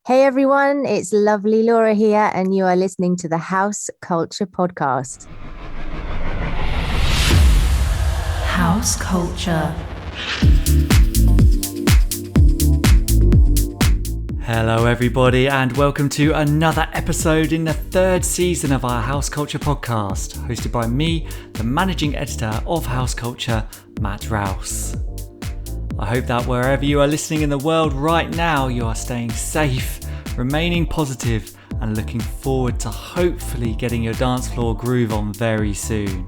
Hey everyone, it's lovely Laura here, and you are listening to the House Culture Podcast. House Culture. Hello everybody, and welcome to another episode in the third season of our House Culture Podcast, hosted by me, the managing editor of House Culture, Matt Rouse. I hope that wherever you are listening in the world right now, you are staying safe, remaining positive, and looking forward to hopefully getting your dance floor groove on very soon.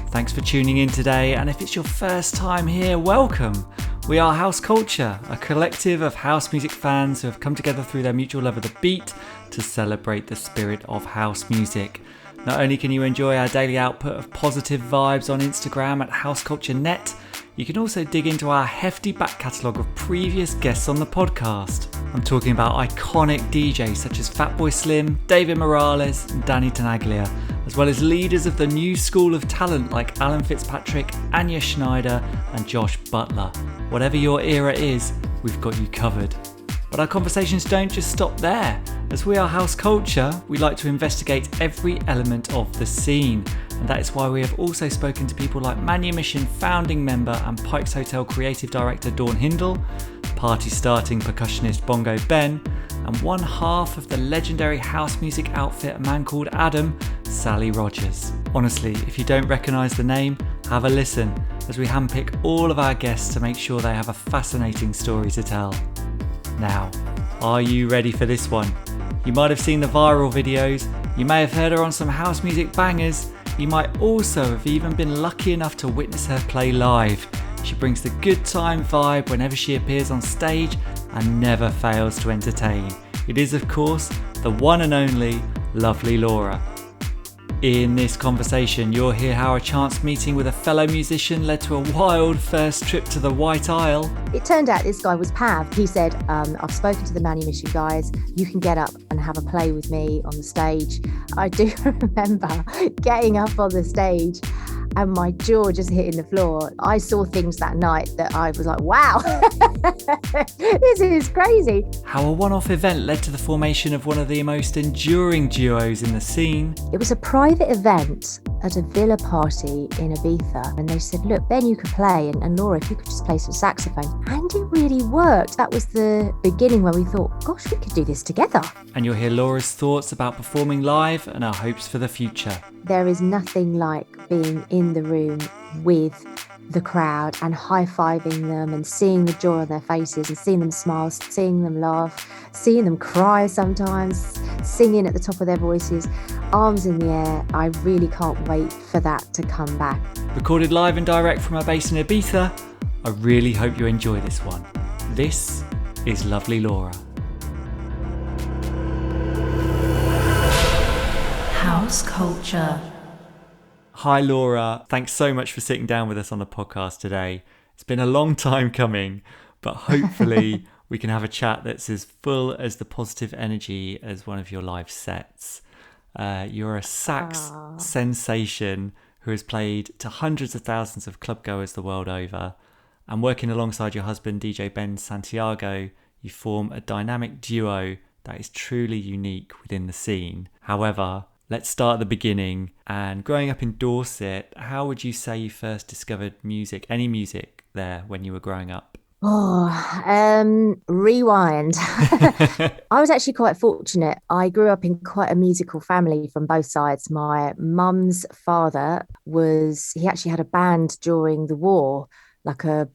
Thanks for tuning in today, and if it's your first time here, welcome. We are House Culture, a collective of house music fans who have come together through their mutual love of the beat to celebrate the spirit of house music. Not only can you enjoy our daily output of positive vibes on Instagram at houseculture.net, you can also dig into our hefty back catalogue of previous guests on the podcast. I'm talking about iconic DJs such as Fatboy Slim, David Morales and Danny Tenaglia, as well as leaders of the new school of talent like Alan Fitzpatrick, Anya Schneider and Josh Butler. Whatever your era is, we've got you covered. But our conversations don't just stop there. As we are House Culture, we like to investigate every element of the scene. And that is why we have also spoken to people like Manumission founding member and Pikes Hotel creative director Dawn Hindle, party starting percussionist Bongo Ben, and one half of the legendary house music outfit, a man called Adam, Sally Rogers. Honestly, if you don't recognise the name, have a listen as we handpick all of our guests to make sure they have a fascinating story to tell. Now, are you ready for this one? You might have seen the viral videos, you may have heard her on some house music bangers, you might also have even been lucky enough to witness her play live. She brings the good time vibe whenever she appears on stage and never fails to entertain. It is, of course, the one and only lovely Laura. In this conversation, you'll hear how a chance meeting with a fellow musician led to a wild first trip to the White Isle. It turned out this guy was Pav. He said, I've spoken to the Manumission guys, you can get up and have a play with me on the stage. I do remember getting up on the stage and my jaw just hitting the floor. I saw things that night that I was like, wow, this is crazy. How a one-off event led to the formation of one of the most enduring duos in the scene. It was a private event at a villa party in Ibiza, and they said, look, Ben, you could play, and Laura, if you could just play some saxophone. And it really worked. That was the beginning where we thought, gosh, we could do this together. And you'll hear Laura's thoughts about performing live and our hopes for the future. There is nothing like being in the room with the crowd and high-fiving them and seeing the joy on their faces and seeing them smile, seeing them laugh, seeing them cry sometimes, singing at the top of their voices, arms in the air. I really can't wait for that to come back. Recorded live and direct from our base in Ibiza, I really hope you enjoy this one. This is Lovely Laura. House Culture. Hi Laura, thanks so much for sitting down with us on the podcast today. It's been a long time coming, but hopefully we can have a chat that's as full as the positive energy as one of your live sets. You're a sax sensation who has played to hundreds of thousands of clubgoers the world over, and working alongside your husband DJ Ben Santiago, you form a dynamic duo that is truly unique within the scene. However, let's start at the beginning. And growing up in Dorset, how would you say you first discovered music, any music there when you were growing up? Rewind. I was actually quite fortunate. I grew up in quite a musical family from both sides. My mum's father he actually had a band during the war, like a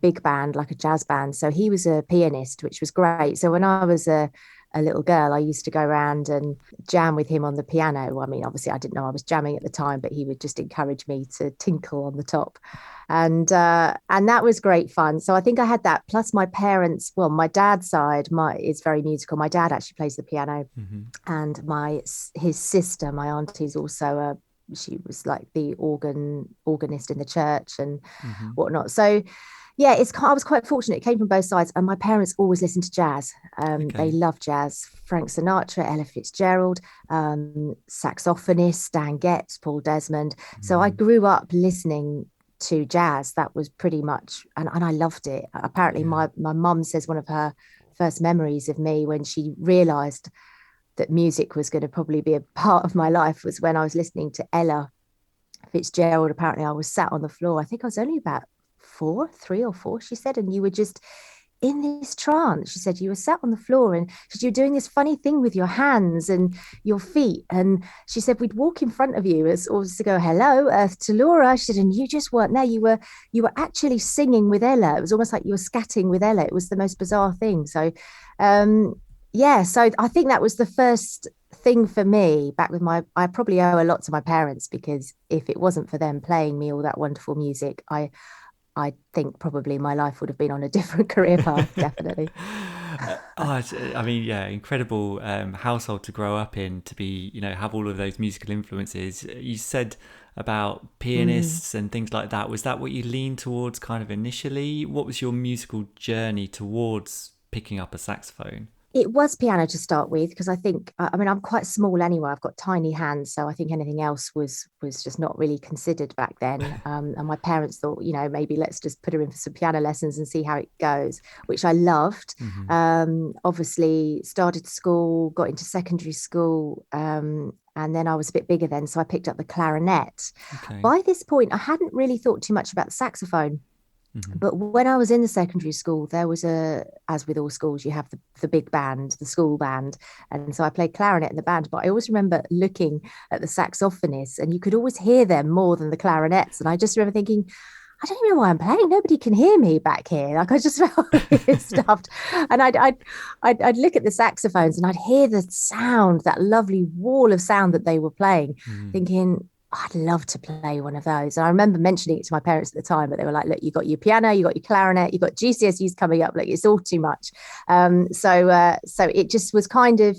big band, like a jazz band. So he was a pianist, which was great. So when I was a little girl, I used to go around and jam with him on the piano. I mean, obviously I didn't know I was jamming at the time, but he would just encourage me to tinkle on the top. And that was great fun. So I think I had that. Plus my parents, well, my dad's side is very musical. My dad actually plays the piano. Mm-hmm. And his sister, my auntie, is also she was like the organist in the church and whatnot. So yeah, I was quite fortunate. It came from both sides, and my parents always listened to jazz. They love jazz. Frank Sinatra, Ella Fitzgerald, saxophonist Stan Getz, Paul Desmond. So I grew up listening to jazz. That was pretty much, and I loved it. Apparently, my mum says one of her first memories of me when she realised that music was going to probably be a part of my life was when I was listening to Ella Fitzgerald. Apparently I was sat on the floor. I think I was only about 3 or 4, she said, and you were just in this trance. She said you were sat on the floor and she said you were doing this funny thing with your hands and your feet, and she said we'd walk in front of you as always to go hello to Laura. She said, and you just weren't there. You were actually singing with Ella. It was almost like you were scatting with Ella. It was the most bizarre thing. So so I think that was the first thing for me back with I probably owe a lot to my parents, because if it wasn't for them playing me all that wonderful music, I think probably my life would have been on a different career path, definitely. I mean, yeah, incredible household to grow up in, to be, have all of those musical influences. You said about pianists and things like that. Was that what you leaned towards kind of initially? What was your musical journey towards picking up a saxophone? It was piano to start with, because I think, I'm quite small anyway. I've got tiny hands. So I think anything else was just not really considered back then. And my parents thought, maybe let's just put her in for some piano lessons and see how it goes, which I loved. Obviously started school, got into secondary school. And then I was a bit bigger then. So I picked up the clarinet. Okay. By this point, I hadn't really thought too much about the saxophone. But when I was in the secondary school, there was as with all schools, you have the big band, the school band. And so I played clarinet in the band, but I always remember looking at the saxophonists and you could always hear them more than the clarinets. And I just remember thinking, I don't even know why I'm playing. Nobody can hear me back here. Like I just felt really stuffed. And I'd look at the saxophones and I'd hear the sound, that lovely wall of sound that they were playing, thinking, I'd love to play one of those. And I remember mentioning it to my parents at the time, but they were like, look, you got your piano, you got your clarinet, you got GCSEs coming up, like it's all too much. So it just was kind of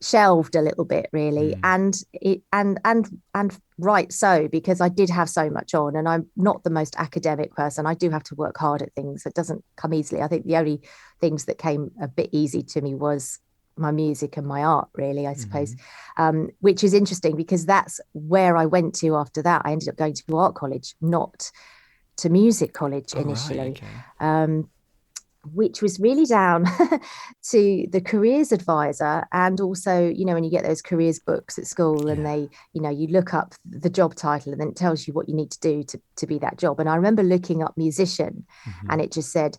shelved a little bit, really. And right so, because I did have so much on, and I'm not the most academic person. I do have to work hard at things. It doesn't come easily. I think the only things that came a bit easy to me was my music and my art, really, I suppose, which is interesting because that's where I went to after that. I ended up going to art college, not to music college initially, right, okay. Which was really down to the careers advisor. And also, when you get those careers books at school and they, you look up the job title and then it tells you what you need to do to be that job. And I remember looking up musician and it just said,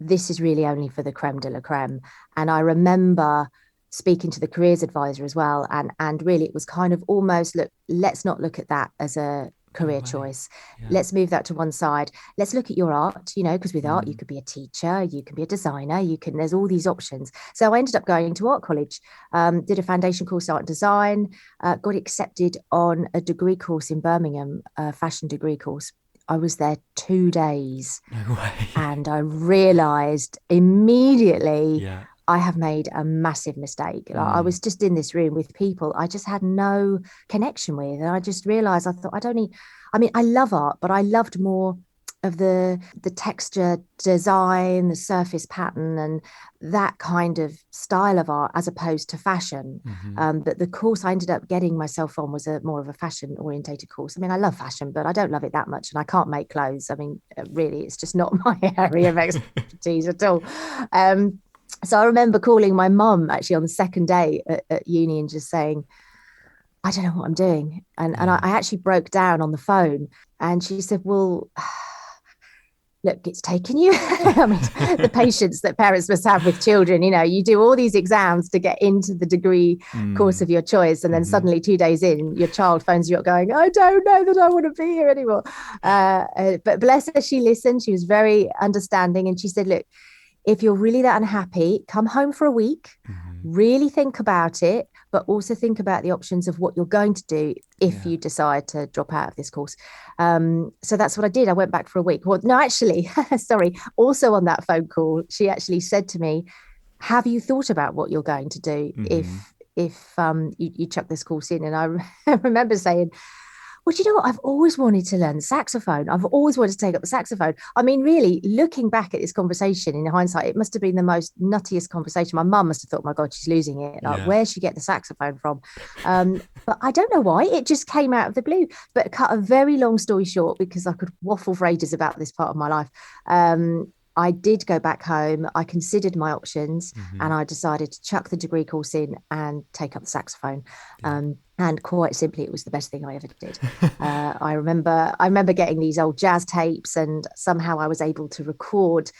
this is really only for the creme de la creme. And I remember speaking to the careers advisor as well. And really it was kind of almost, look, let's not look at that as a career choice. Yeah. Let's move that to one side. Let's look at your art, because with art, you could be a teacher, you can be a designer, there's all these options. So I ended up going to art college, did a foundation course, art and design, got accepted on a degree course in Birmingham, a fashion degree course. I was there 2 days. No way. And I realized immediately I have made a massive mistake. Like, I was just in this room with people I just had no connection with. And I just realized, I thought, I love art, but I loved more of the texture design, the surface pattern and that kind of style of art as opposed to fashion. But the course I ended up getting myself on was more of a fashion orientated course. I love fashion, but I don't love it that much and I can't make clothes. Really, it's just not my area of expertise at all. So I remember calling my mum actually on the second day at uni and just saying, I don't know what I'm doing. And I actually broke down on the phone and she said, well, look, it's taken you. The patience that parents must have with children, you do all these exams to get into the degree course of your choice. And then suddenly 2 days in, your child phones you up going, I don't know that I want to be here anymore. But bless her, she listened. She was very understanding. And she said, look, if you're really that unhappy, come home for a week, really think about it, but also think about the options of what you're going to do if you decide to drop out of this course. So that's what I did. I went back for a week. Well, no, actually, sorry. Also on that phone call, she actually said to me, have you thought about what you're going to do if you chuck this course in? And I remember saying, well, do you know what? I've always wanted to learn the saxophone. I've always wanted to take up the saxophone. Really, looking back at this conversation in hindsight, it must have been the most nuttiest conversation. My mum must have thought, my God, she's losing it. Like, where'd she get the saxophone from? But I don't know why. It just came out of the blue. But cut a very long story short, because I could waffle for ages about this part of my life. I did go back home. I considered my options, and I decided to chuck the degree course in and take up the saxophone. And quite simply, it was the best thing I ever did. I remember getting these old jazz tapes, and somehow I was able to record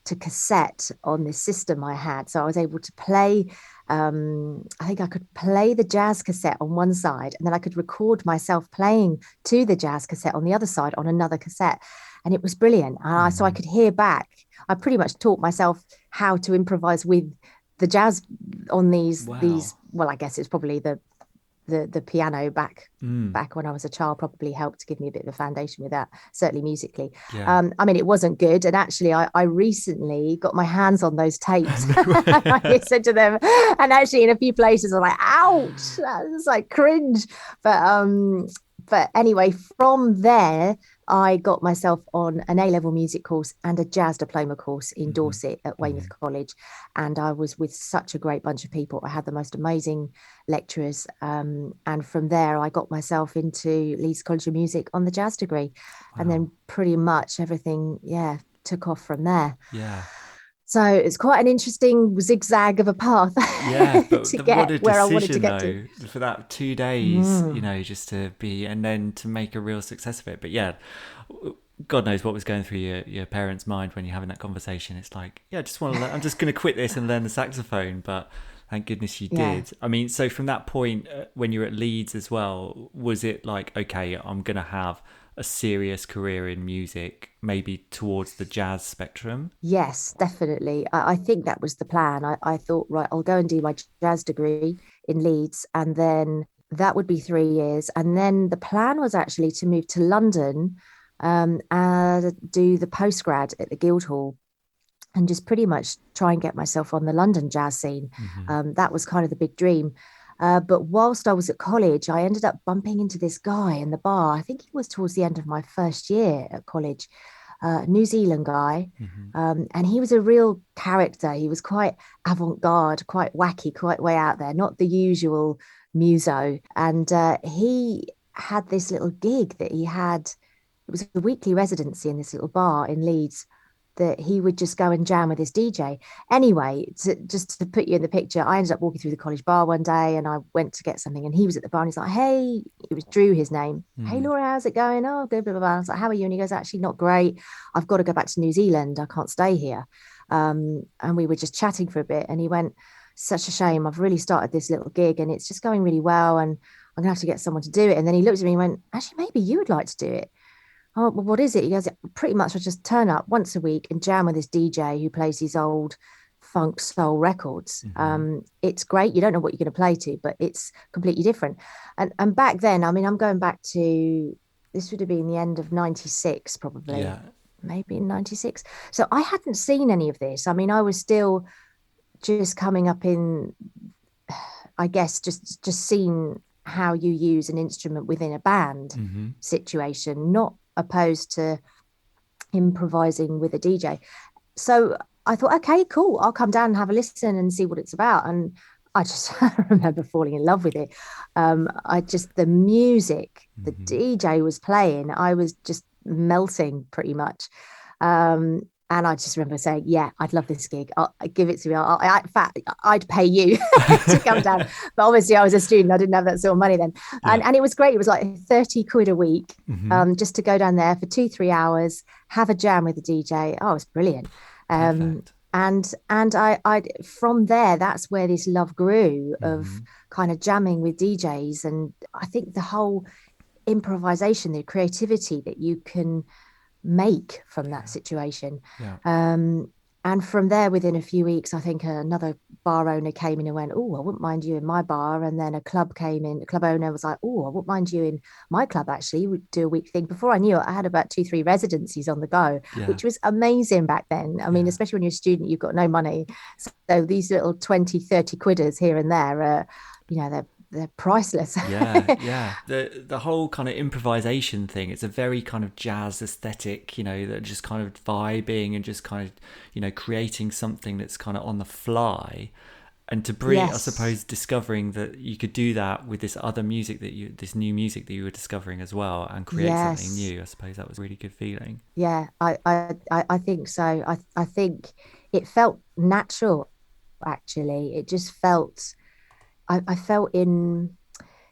to cassette on this system I had. So I was able to play. I think I could play the jazz cassette on one side, and then I could record myself playing to the jazz cassette on the other side on another cassette. And it was brilliant. So I could hear back. I pretty much taught myself how to improvise with the jazz on these. Well, I guess it's probably the piano back when I was a child probably helped give me a bit of a foundation with that, certainly musically. I mean, it wasn't good, and actually I recently got my hands on those tapes. I listened to them, and actually in a few places I'm like, ouch, that's like cringe. But anyway, from there I got myself on an A-level music course and a jazz diploma course in Dorset at Weymouth College. And I was with such a great bunch of people. I had the most amazing lecturers. And from there, I got myself into Leeds College of Music on the jazz degree. Wow. And then pretty much everything, took off from there. Yeah. So it's quite an interesting zigzag of a path but to get where I wanted to get to. For that 2 days, just to be, and then to make a real success of it. But yeah, God knows what was going through your parents' mind when you're having that conversation. It's like, I'm just going to quit this and learn the saxophone. But thank goodness you did. I mean, so from that point, when you were at Leeds as well, was it like, okay, I'm going to have a serious career in music, maybe towards the jazz spectrum? Yes, definitely. I think that was the plan. I thought, right, I'll go and do my jazz degree in Leeds, and then that would be 3 years. And then the plan was actually to move to London and do the postgrad at the Guildhall and just pretty much try and get myself on the London jazz scene. That was kind of the big dream. But whilst I was at college, I ended up bumping into this guy in the bar. I think he was towards the end of my first year at college, New Zealand guy. And he was a real character. He was quite avant-garde, quite wacky, quite way out there, not the usual muso. And he had this little gig that he had. It was a weekly residency in this little bar in Leeds that he would just go and jam with his DJ. Anyway, just to put you in the picture, I ended up walking through the college bar one day and I went to get something and he was at the bar and he's like, hey, it was Drew, his name. Hey, Laura, how's it going? Oh, good, blah, blah, blah. I was like, how are you? And he goes, actually not great. I've got to go back to New Zealand. I can't stay here. And we were just chatting for a bit and he went, such a shame. I've really started this little gig and it's just going really well and I'm gonna have to get someone to do it. And then he looked at me and went, actually, maybe you would like to do it. Oh, well, what is it? He goes, pretty much I just turn up once a week and jam with this DJ who plays these old funk soul records. It's great. You don't know what you're going to play to, but it's completely different. And back then, I mean, I'm going back to, this would have been the end of 96, probably, maybe in 96. So I hadn't seen any of this. I mean, I was still just coming up in, I guess, just seeing how you use an instrument within a band situation, not opposed to improvising with a DJ. So I thought, okay, cool, I'll come down and have a listen and see what it's about. And I just remember falling in love with it. The music the DJ was playing, I was just melting pretty much. And I just remember saying, yeah, I'd love this gig. I'll give it to me. In fact, I'd pay you to come down. But obviously I was a student. I didn't have that sort of money then. And it was great. It was like 30 quid a week just to go down there for 2-3 hours, have a jam with the DJ. Oh, it was brilliant. And I from there, that's where this love grew of kind of jamming with DJs. And I think the whole improvisation, the creativity that you can make from that situation. And from there, within a few weeks, I think another bar owner came in and went, oh, I wouldn't mind you in my bar. And then a club came in, a club owner was like, oh, I wouldn't mind you in my club, actually. We'd do a week thing. Before I knew it, I had about 2-3 residencies on the go, which was amazing back then. I mean, especially when you're a student, you've got no money. So these little 20-30 quidders here and there, they're priceless. The whole kind of improvisation thing, it's a very kind of jazz aesthetic, that just kind of vibing and just kind of, creating something that's kind of on the fly. And to bring, I suppose, discovering that you could do that with this other music this new music that you were discovering as well, and create something new. I suppose that was a really good feeling. Yeah, I think so. I think it felt natural, actually. It just felt, I felt in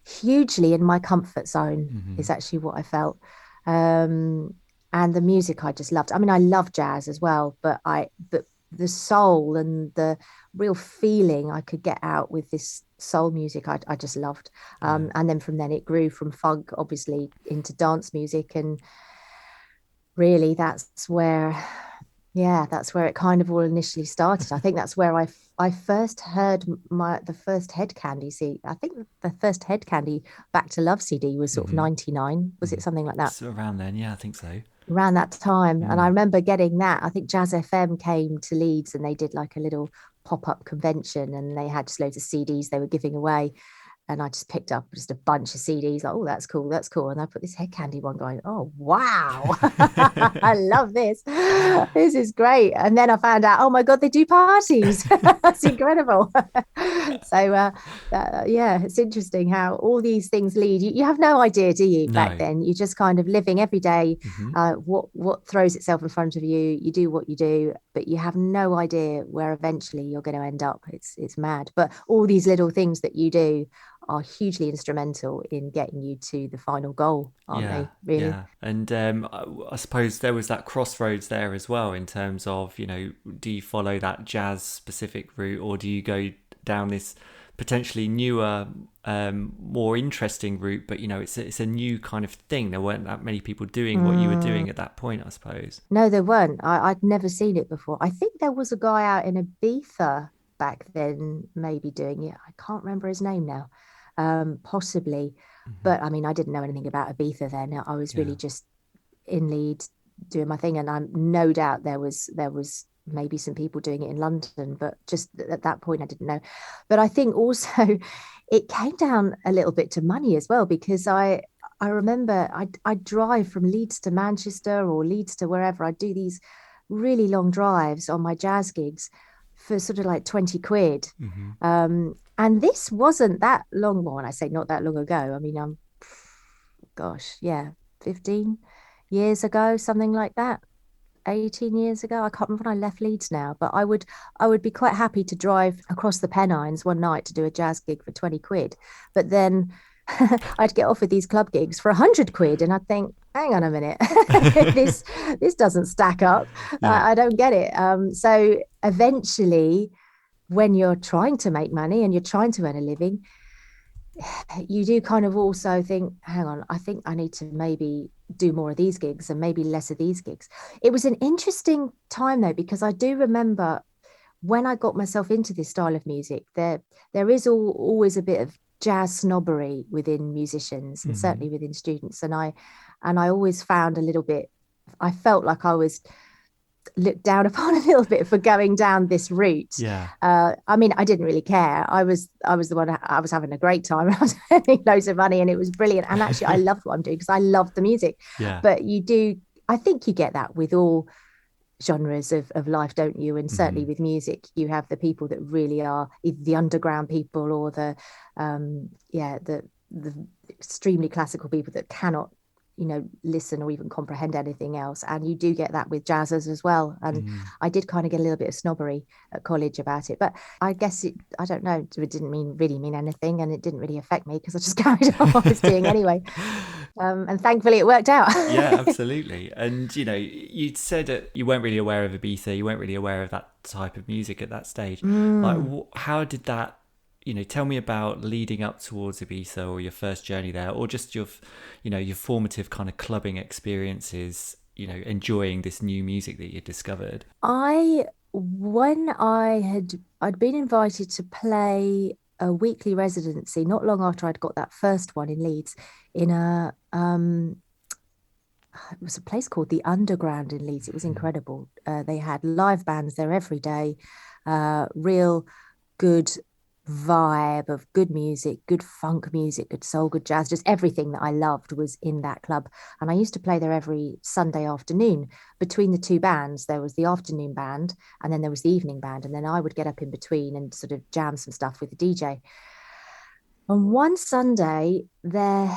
hugely in my comfort zone is actually what I felt. Um, and the music I just loved. I mean, I love jazz as well, but the soul and the real feeling I could get out with this soul music, I just loved. And then from then it grew from funk, obviously, into dance music, and really that's where it kind of all initially started. I think that's where I first heard the first Hed Kandi. See, I think the first Hed Kandi Back to Love CD was sort of 99. Was it something like that? So around then, yeah, I think so. Around that time. And I remember getting that. I think Jazz FM came to Leeds and they did like a little pop-up convention, and they had just loads of CDs they were giving away. And I just picked up just a bunch of CDs, like, oh, that's cool, that's cool. And I put this Hed Kandi one going, oh, wow, I love this. This is great. And then I found out, oh my God, they do parties. That's incredible. So, yeah, it's interesting how all these things lead. You have no idea, do you, back then? You're just kind of living every day. What throws itself in front of you, you do what you do, but you have no idea where eventually you're going to end up. It's mad. But all these little things that you do are hugely instrumental in getting you to the final goal, aren't they? Really? Yeah. And I suppose there was that crossroads there as well, in terms of, do you follow that jazz specific route, or do you go down this potentially newer, more interesting route? But it's a new kind of thing. There weren't that many people doing what you were doing at that point, I suppose. No, there weren't. I'd never seen it before. I think there was a guy out in Ibiza back then, maybe doing it. I can't remember his name now. Possibly, but I mean, I didn't know anything about Ibiza then. I was really just in Leeds doing my thing, and I'm no doubt there was maybe some people doing it in London, but just at that point I didn't know. But I think also it came down a little bit to money as well, because I remember I'd drive from Leeds to Manchester or Leeds to wherever. I'd do these really long drives on my jazz gigs for sort of like 20 quid. And this wasn't that long. Well, when I say not that long ago, I mean, 15 years ago, something like that. 18 years ago. I can't remember when I left Leeds now, but I would be quite happy to drive across the Pennines one night to do a jazz gig for 20 quid. But then I'd get offered these club gigs for 100 quid, and I'd think, hang on a minute, this doesn't stack up. I don't get it. So eventually, when you're trying to make money and you're trying to earn a living, you do kind of also think, hang on, I think I need to maybe do more of these gigs and maybe less of these gigs. It was an interesting time though, because I do remember when I got myself into this style of music, there is always a bit of jazz snobbery within musicians and certainly within students. And I always found a little bit, I felt like I was looked down upon a little bit for going down this route. I mean, I didn't really care. I was the one, I was having a great time. I was earning loads of money and it was brilliant. And actually I loved what I'm doing because I love the music. But I think you get that with all genres of life, don't you? And certainly with music, you have the people that really are either the underground people or the extremely classical people that cannot listen or even comprehend anything else. And you do get that with jazzers as well. And I did kind of get a little bit of snobbery at college about it, but I guess I don't know, it didn't really mean anything, and it didn't really affect me because I just carried on what I was doing anyway. And thankfully it worked out. Yeah, absolutely. And you'd said that you weren't really aware of Ibiza, you weren't really aware of that type of music at that stage. Like, how did that, tell me about leading up towards Ibiza, or your first journey there, or just your formative kind of clubbing experiences, enjoying this new music that you discovered. I'd been invited to play a weekly residency not long after I'd got that first one in Leeds, in it was a place called the Underground in Leeds. It was incredible. They had live bands there every day, real good vibe of good music, good funk music, good soul, good jazz, just everything that I loved was in that club. And I used to play there every Sunday afternoon. Between the two bands, there was the afternoon band and then there was the evening band. And then I would get up in between and sort of jam some stuff with the DJ. On one Sunday, there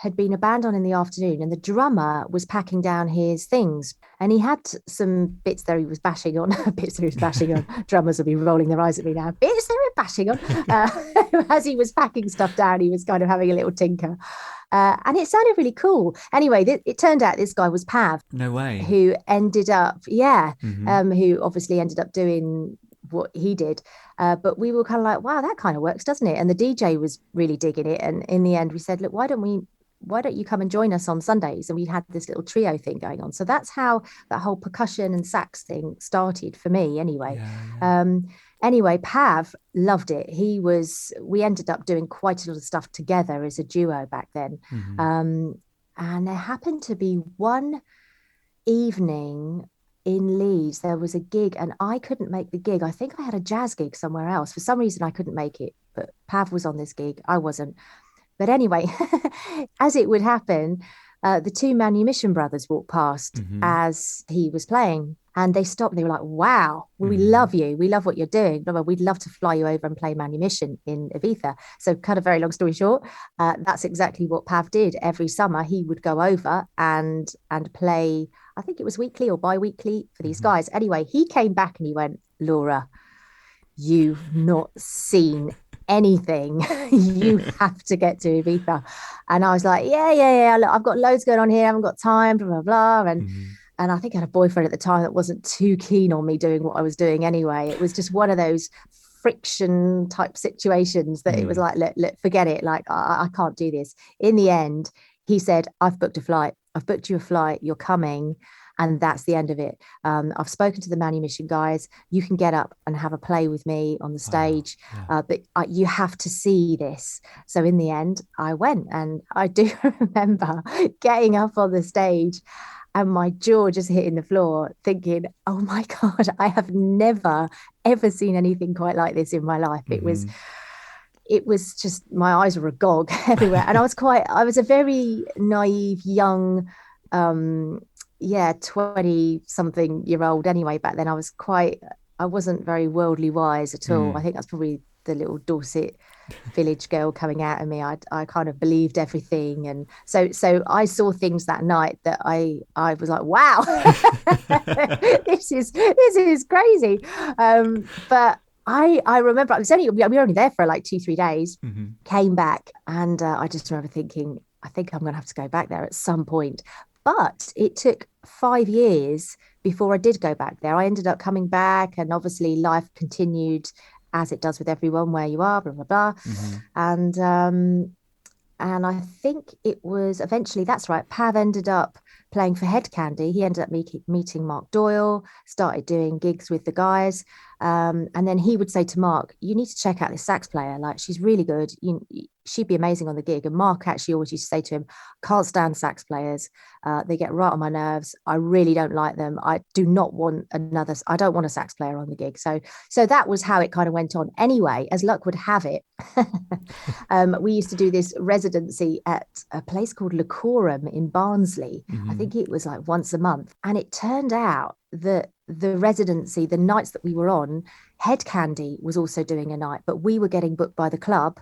had been a band on in the afternoon and the drummer was packing down his things and he had some bits there he was bashing on. Bits that he was bashing on. Drummers will be rolling their eyes at me now. Bits they were bashing on. As he was packing stuff down, he was kind of having a little tinker. And it sounded really cool. Anyway, it turned out this guy was Pav. No way. Who ended up, who obviously ended up doing what he did. But we were kind of like, wow, that kind of works, doesn't it? And the DJ was really digging it. And in the end, we said, look, why don't you come and join us on Sundays? And we had this little trio thing going on. So that's how that whole percussion and sax thing started for me anyway. Anyway, Pav loved it. We ended up doing quite a lot of stuff together as a duo back then. And there happened to be one evening in Leeds, there was a gig and I couldn't make the gig. I think I had a jazz gig somewhere else. For some reason, I couldn't make it, but Pav was on this gig. I wasn't. But anyway, as it would happen, the two Manumission brothers walked past as he was playing and they stopped. They were like, wow, we love you. We love what you're doing. We'd love to fly you over and play Manumission in Ibiza. So cut a very long story short, that's exactly what Pav did. Every summer he would go over and play, I think it was weekly or bi-weekly for these guys. Anyway, he came back and he went, Laura, you've not seen anything. You have to get to Ibiza. And I was like, yeah. Look, I've got loads going on here. I haven't got time, blah, blah, blah. And I think I had a boyfriend at the time that wasn't too keen on me doing what I was doing anyway. It was just one of those friction type situations that it was like, look, forget it. Like, I can't do this. In the end, he said, I've booked a flight. I've booked you a flight. You're coming. And that's the end of it. I've spoken to the Manumission guys. You can get up and have a play with me on the stage, but you have to see this. So in the end, I went, and I do remember getting up on the stage and my jaw just hitting the floor thinking, oh my God, I have never, ever seen anything quite like this in my life. It was just, my eyes were agog everywhere. And I was a very naive, young, 20 something year old anyway. Back then I wasn't very worldly wise at all. I think that's probably the little Dorset village girl coming out of me. I kind of believed everything. And so I saw things that night that I was like, wow, this is crazy. But I remember we were only there for like 2-3 days, came back, and I just remember thinking, I think I'm going to have to go back there at some point. But it took 5 years before I did go back there. I ended up coming back, and obviously life continued as it does with everyone, where you are, blah, blah, blah. And I think it was eventually, that's right, Pav ended up playing for Hed Kandi. He ended up meeting Mark Doyle, started doing gigs with the guys. And then he would say to Mark, you need to check out this sax player. Like, she's really good. She'd be amazing on the gig. And Mark actually always used to say to him, can't stand sax players. They get right on my nerves. I really don't like them. I don't want a sax player on the gig. So that was how it kind of went on. Anyway, as luck would have it, we used to do this residency at a place called Lacorum in Barnsley. I think it was like once a month. And it turned out that the residency, the nights that we were on, Hed Kandi was also doing a night, but we were getting booked by the club,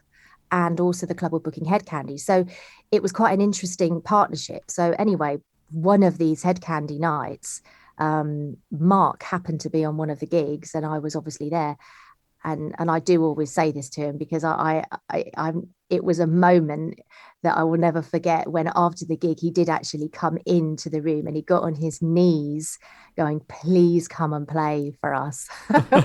and also the club were booking Hed Kandi. So it was quite an interesting partnership. So anyway, one of these Hed Kandi nights, Mark happened to be on one of the gigs, and I was obviously there. And I do always say this to him because it was a moment that I will never forget, when after the gig, he did actually come into the room and he got on his knees going, please come and play for us,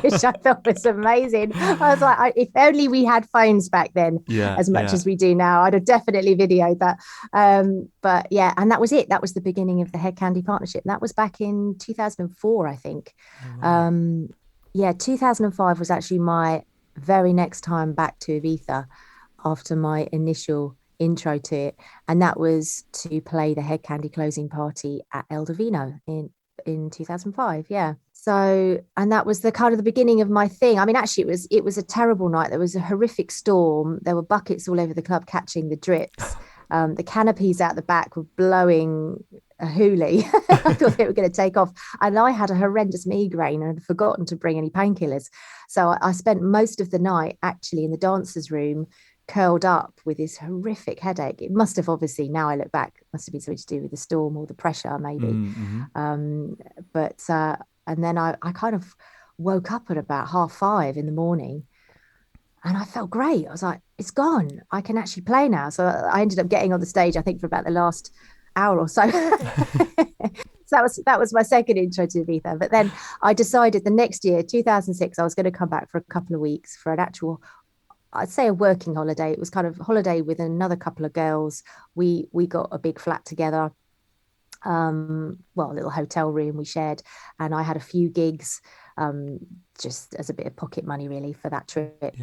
which I thought was amazing. I was like, if only we had phones back then, as much as we do now, I'd have definitely videoed that. But yeah, and that was it. That was the beginning of the Hed Kandi partnership. That was back in 2004, I think. 2005 was actually my very next time back to Ibiza after my initial intro to it, and that was to play the Hed Kandi closing party at El Divino in 2005. Yeah. So, and that was the kind of the beginning of my thing. I mean, actually, it was a terrible night. There was a horrific storm. There were buckets all over the club catching the drips. The canopies out the back were blowing a hoolie. I thought they were going to take off. And I had a horrendous migraine and had forgotten to bring any painkillers. So I spent most of the night actually in the dancers' room, curled up with this horrific headache. It must have obviously, now I look back, must have been something to do with the storm or the pressure, maybe. Mm-hmm. But and then I kind of woke up at about 5:30 in the morning, and I felt great. I was like, it's gone. I can actually play now. So I ended up getting on the stage, I think, for about the last hour or so. So that was my second intro to Ibiza. But then I decided the next year, 2006, I was going to come back for a couple of weeks for an actual, I'd say, a working holiday. It was kind of holiday with another couple of girls. We got a big flat together, well, a little hotel room we shared, and I had a few gigs, just as a bit of pocket money really for that trip.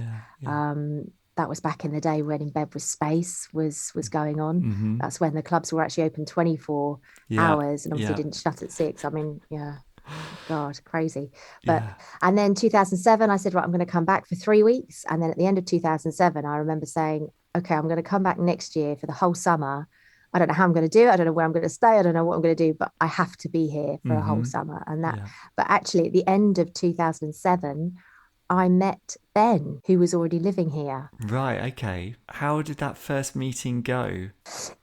That was back in the day when In Bed with Space was going on. Mm-hmm. That's when the clubs were actually open 24 hours and obviously didn't shut at 6. I mean, yeah, God, crazy. But and then 2007, I said, right, I'm going to come back for 3 weeks. And then at the end of 2007, I remember saying, okay, I'm going to come back next year for the whole summer. I don't know how I'm going to do it. I don't know where I'm going to stay. I don't know what I'm going to do, but I have to be here for a whole summer. And that, but actually at the end of 2007, I met Ben, who was already living here. Right, okay. How did that first meeting go?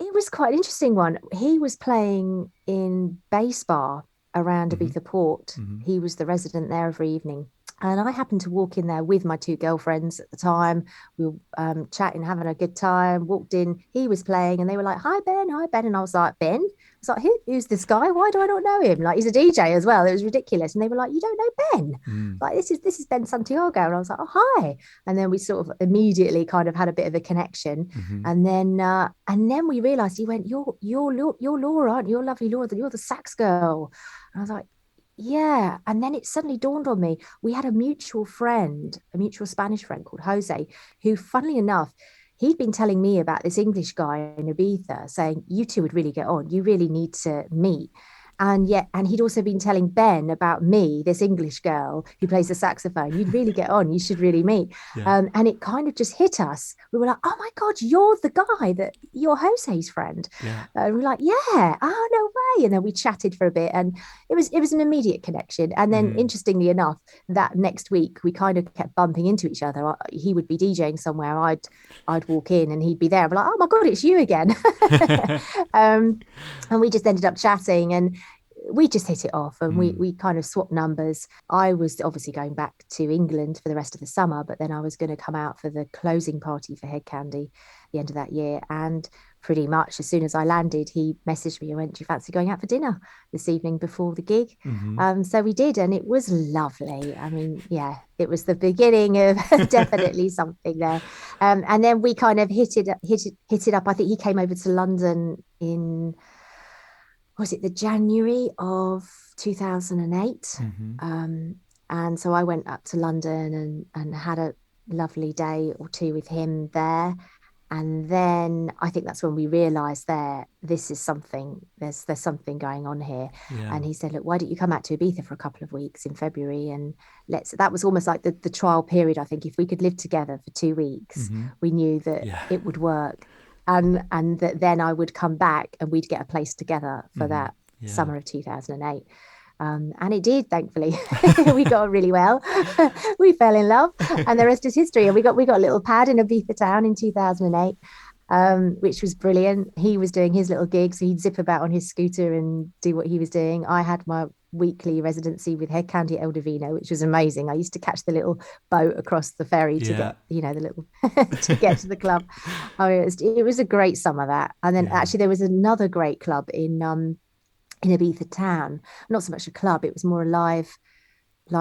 It was quite an interesting one. He was playing in Bass Bar around Ibiza Port. He was the resident there every evening. And I happened to walk in there with my 2 girlfriends at the time. We were chatting, having a good time, walked in. He was playing and they were like, hi, Ben, hi, Ben. And I was like, Ben? I was like, who's this guy? Why do I not know him? Like, he's a DJ as well. It was ridiculous. And they were like, you don't know Ben? Like, this is Ben Santiago. And I was like, oh, hi. And then we sort of immediately kind of had a bit of a connection. And then we realized, he went, you're Laura, aren't you? You're lovely Laura. You're the sax girl. And I was like, yeah. And then it suddenly dawned on me, we had a mutual friend, a mutual Spanish friend called Jose, who, funnily enough, he'd been telling me about this English guy in Ibiza, saying, you two would really get on. You really need to meet. And he'd also been telling Ben about me, this English girl who plays the saxophone. You'd really get on. You should really meet. And it kind of just hit us. We were like, oh my God, you're the guy you're Jose's friend. And we're like, yeah, oh, no way. And then we chatted for a bit and it was an immediate connection. And then interestingly enough, that next week we kind of kept bumping into each other. He would be DJing somewhere. I'd walk in and he'd be there. We're like, oh my God, it's you again. And we just ended up chatting and we just hit it off and we kind of swapped numbers. I was obviously going back to England for the rest of the summer, but then I was going to come out for the closing party for Hed Kandi the end of that year. And pretty much as soon as I landed, he messaged me and went, do you fancy going out for dinner this evening before the gig? So we did, and it was lovely. I mean, yeah, it was the beginning of definitely something there. And then we kind of hit it up. I think he came over to London in, was it the January of 2008? And so I went up to London and had a lovely day or two with him there. And then I think that's when we realized this is something, there's something going on here. And he said, look, why don't you come out to Ibiza for a couple of weeks in February? And that was almost like the trial period. I think if we could live together for 2 weeks, we knew that it would work. And that then I would come back and we'd get a place together for that summer of 2008. And it did, thankfully. We got on really well. We fell in love, and the rest is history. And we got a little pad in Ibiza town in 2008, which was brilliant. He was doing his little gigs, so he'd zip about on his scooter and do what he was doing. I had my weekly residency with Hed Kandi El Divino, which was amazing. I used to catch the little boat across the ferry to get, the little to get to the club. It was a great summer, that. And then actually there was another great club in Ibiza town, not so much a club, it was more a live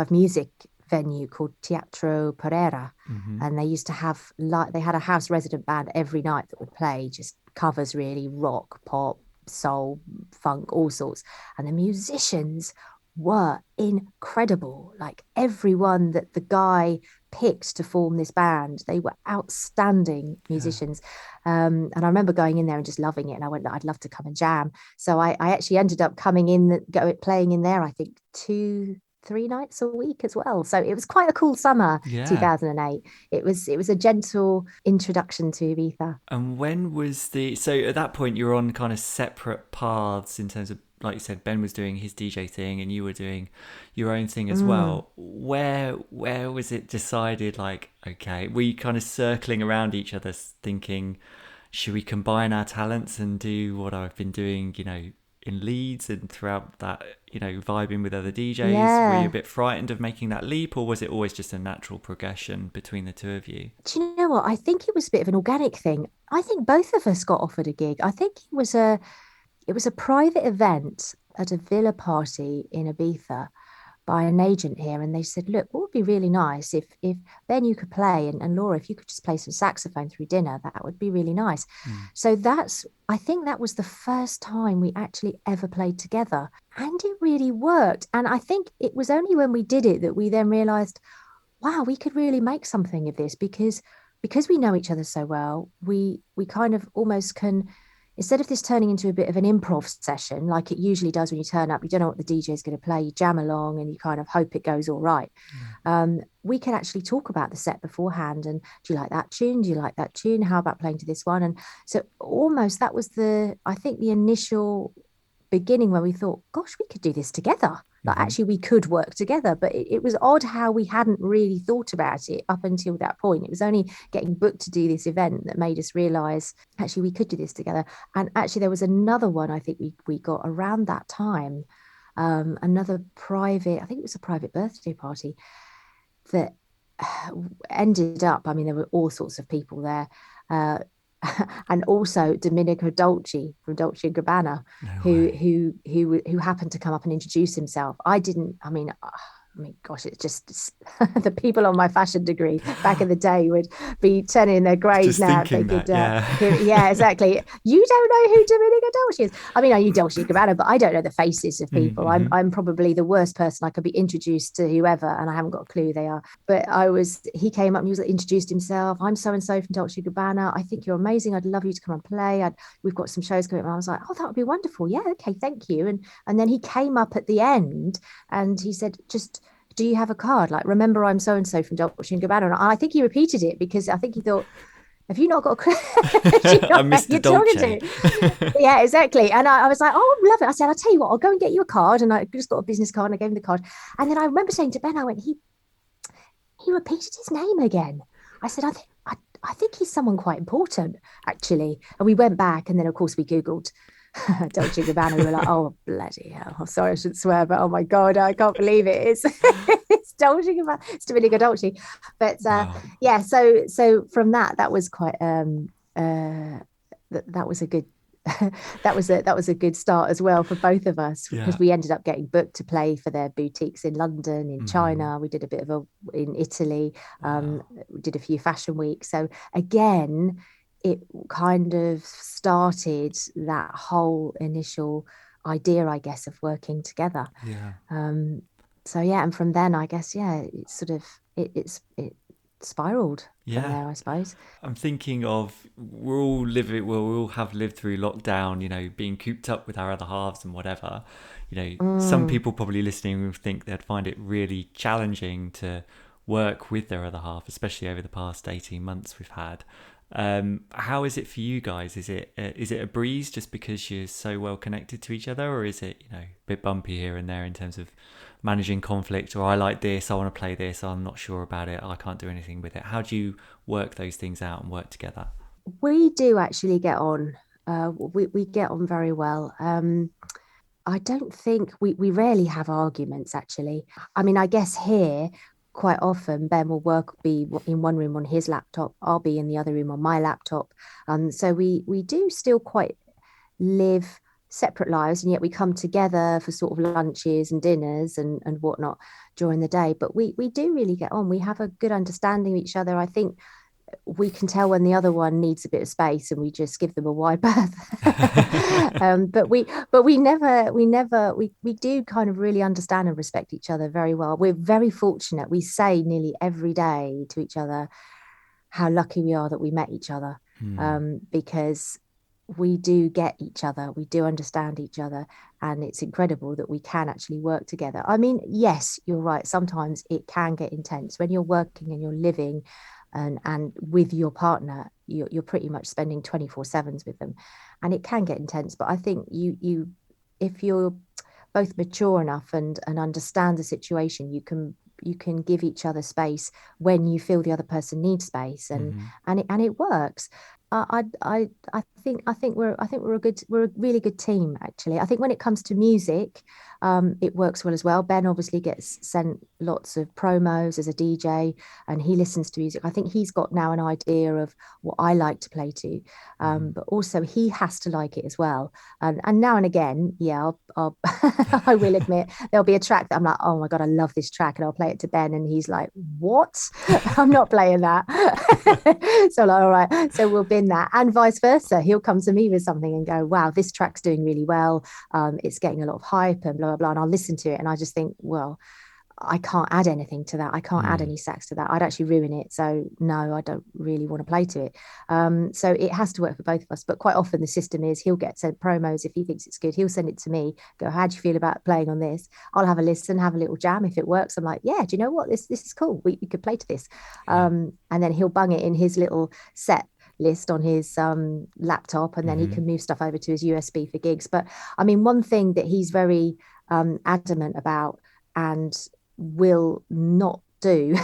music venue called Teatro Pereira. And they used to have, they had a house resident band every night that would play just covers, really, rock, pop, soul, funk, all sorts. And the musicians were incredible. Like everyone that the guy picked to form this band. They were outstanding musicians. And I remember going in there and just loving it. And I went, I'd love to come and jam. So I actually ended up coming in, playing in there, I think 2-3 nights a week as well. So it was quite a cool summer, 2008. It was a gentle introduction to Ibiza. And when was so at that point you were on kind of separate paths in terms of, like you said, Ben was doing his DJ thing and you were doing your own thing as well. Where was it decided, like, okay, were you kind of circling around each other thinking, should we combine our talents and do what I've been doing, in Leeds and throughout that, vibing with other DJs? Yeah. Were you a bit frightened of making that leap, or was it always just a natural progression between the two of you? Do you know what? I think it was a bit of an organic thing. I think both of us got offered a gig. I think it was a private event at a villa party in Ibiza by an agent here. And they said, look, what would be really nice if Ben, you could play, and Laura, if you could just play some saxophone through dinner, that would be really nice. So I think that was the first time we actually ever played together. And it really worked. And I think it was only when we did it that we then realized, wow, we could really make something of this, because we know each other so well. We kind of almost can, instead of this turning into a bit of an improv session, like it usually does when you turn up, you don't know what the DJ is going to play, you jam along and you kind of hope it goes all right. We can actually talk about the set beforehand, and do you like that tune? Do you like that tune? How about playing to this one? And so almost that was I think the initial beginning where we thought, gosh, we could do this together. Like actually we could work together. But it was odd how we hadn't really thought about it up until that point. It was only getting booked to do this event that made us realize actually we could do this together. And actually there was another one I think we got around that time, another private, I think it was a private birthday party that ended up, I mean, there were all sorts of people there, and also Domenico Dolce from Dolce & Gabbana, who happened to come up and introduce himself. I mean, gosh, it's just the people on my fashion degree back in the day would be turning in their graves just now. Thinking They could, yeah, exactly. You don't know who Domenico Dolce is. I mean, I knew Dolce & Gabbana, but I don't know the faces of people. I'm probably the worst person I could be introduced to whoever, and I haven't got a clue who they are. But he came up and introduced himself. I'm so-and-so from Dolce & Gabbana. I think you're amazing. I'd love you to come and play. We've got some shows coming up. And I was like, oh, that would be wonderful. Yeah, okay, thank you. And then he came up at the end and he said, just, do you have a card? Like, remember, I'm so-and-so from Dolce & Gabbana. And I think he repeated it because I think he thought, have you not got a card? I'm Mr. Dolce. Yeah, exactly. And I was like, oh, love it. I said, I'll tell you what, I'll go and get you a card. And I just got a business card and I gave him the card. And then I remember saying to Ben, I went, he repeated his name again. I said, I think he's someone quite important, actually. And we went back and then, of course, we Googled Dolce & Gabbana. We were like, oh, bloody hell. I'm sorry, I shouldn't swear, but oh my God, I can't believe it. It's Dolce & Gabbana. It's Domenico Dolce. But Wow. yeah, so from that was quite, that was a good, that was a good start as well for both of us, because we ended up getting booked to play for their boutiques in London, in China. We did a bit in Italy. We did a few fashion weeks. So again, it kind of started that whole initial idea, I guess, of working together. So yeah, and from then, I guess, it's sort of it spiraled from there, I suppose. I'm thinking of we all have lived through lockdown, being cooped up with our other halves and whatever. Some people probably listening would think they'd find it really challenging to work with their other half, especially over the past 18 months we've had. How is it for you guys? Is it a breeze just because you're so well connected to each other, or is it a bit bumpy here and there in terms of managing conflict, or I like this, I want to play this, I'm not sure about it, I can't do anything with it? How do you work those things out and work together? We do actually get on. We get on very well. I don't think we rarely have arguments, actually. I mean, I guess here quite often Ben will be in one room on his laptop, I'll be in the other room on my laptop. So we do still quite live separate lives, and yet we come together for sort of lunches and dinners and whatnot during the day. But we do really get on. We have a good understanding of each other. I think we can tell when the other one needs a bit of space, and we just give them a wide berth. We do kind of really understand and respect each other very well. We're very fortunate. We say nearly every day to each other how lucky we are that we met each other, because we do get each other, we do understand each other, and it's incredible that we can actually work together. I mean, yes, you're right, sometimes it can get intense when you're working and you're living and with your partner. You're pretty much spending 24/7s with them, and it can get intense. But I think you if you're both mature enough and understand the situation, you can give each other space when you feel the other person needs space, and it works. I think we're a really good team, actually. I think when it comes to music, it works well as well. Ben obviously gets sent lots of promos as a DJ, and he listens to music. I think he's got now an idea of what I like to play to, but also he has to like it as well. And now and again, yeah, I'll I will admit there'll be a track that I'm like, oh my God, I love this track, and I'll play it to Ben, and he's like, what? I'm not playing that. So like, all right, so we'll bin that, and vice versa. He'll come to me with something and go, wow, this track's doing really well. It's getting a lot of hype and blah, blah, blah. And I'll listen to it and I just think, well, I can't add anything to that. I can't add any sax to that. I'd actually ruin it. So no, I don't really want to play to it. So it has to work for both of us. But quite often the system is he'll get sent promos. If he thinks it's good, he'll send it to me, go, how do you feel about playing on this? I'll have a listen, have a little jam. If it works, I'm like, yeah, do you know what? This is cool. We could play to this. And then he'll bung it in his little set list on his laptop, and then he can move stuff over to his USB for gigs. But I mean, one thing that he's very adamant about and will not do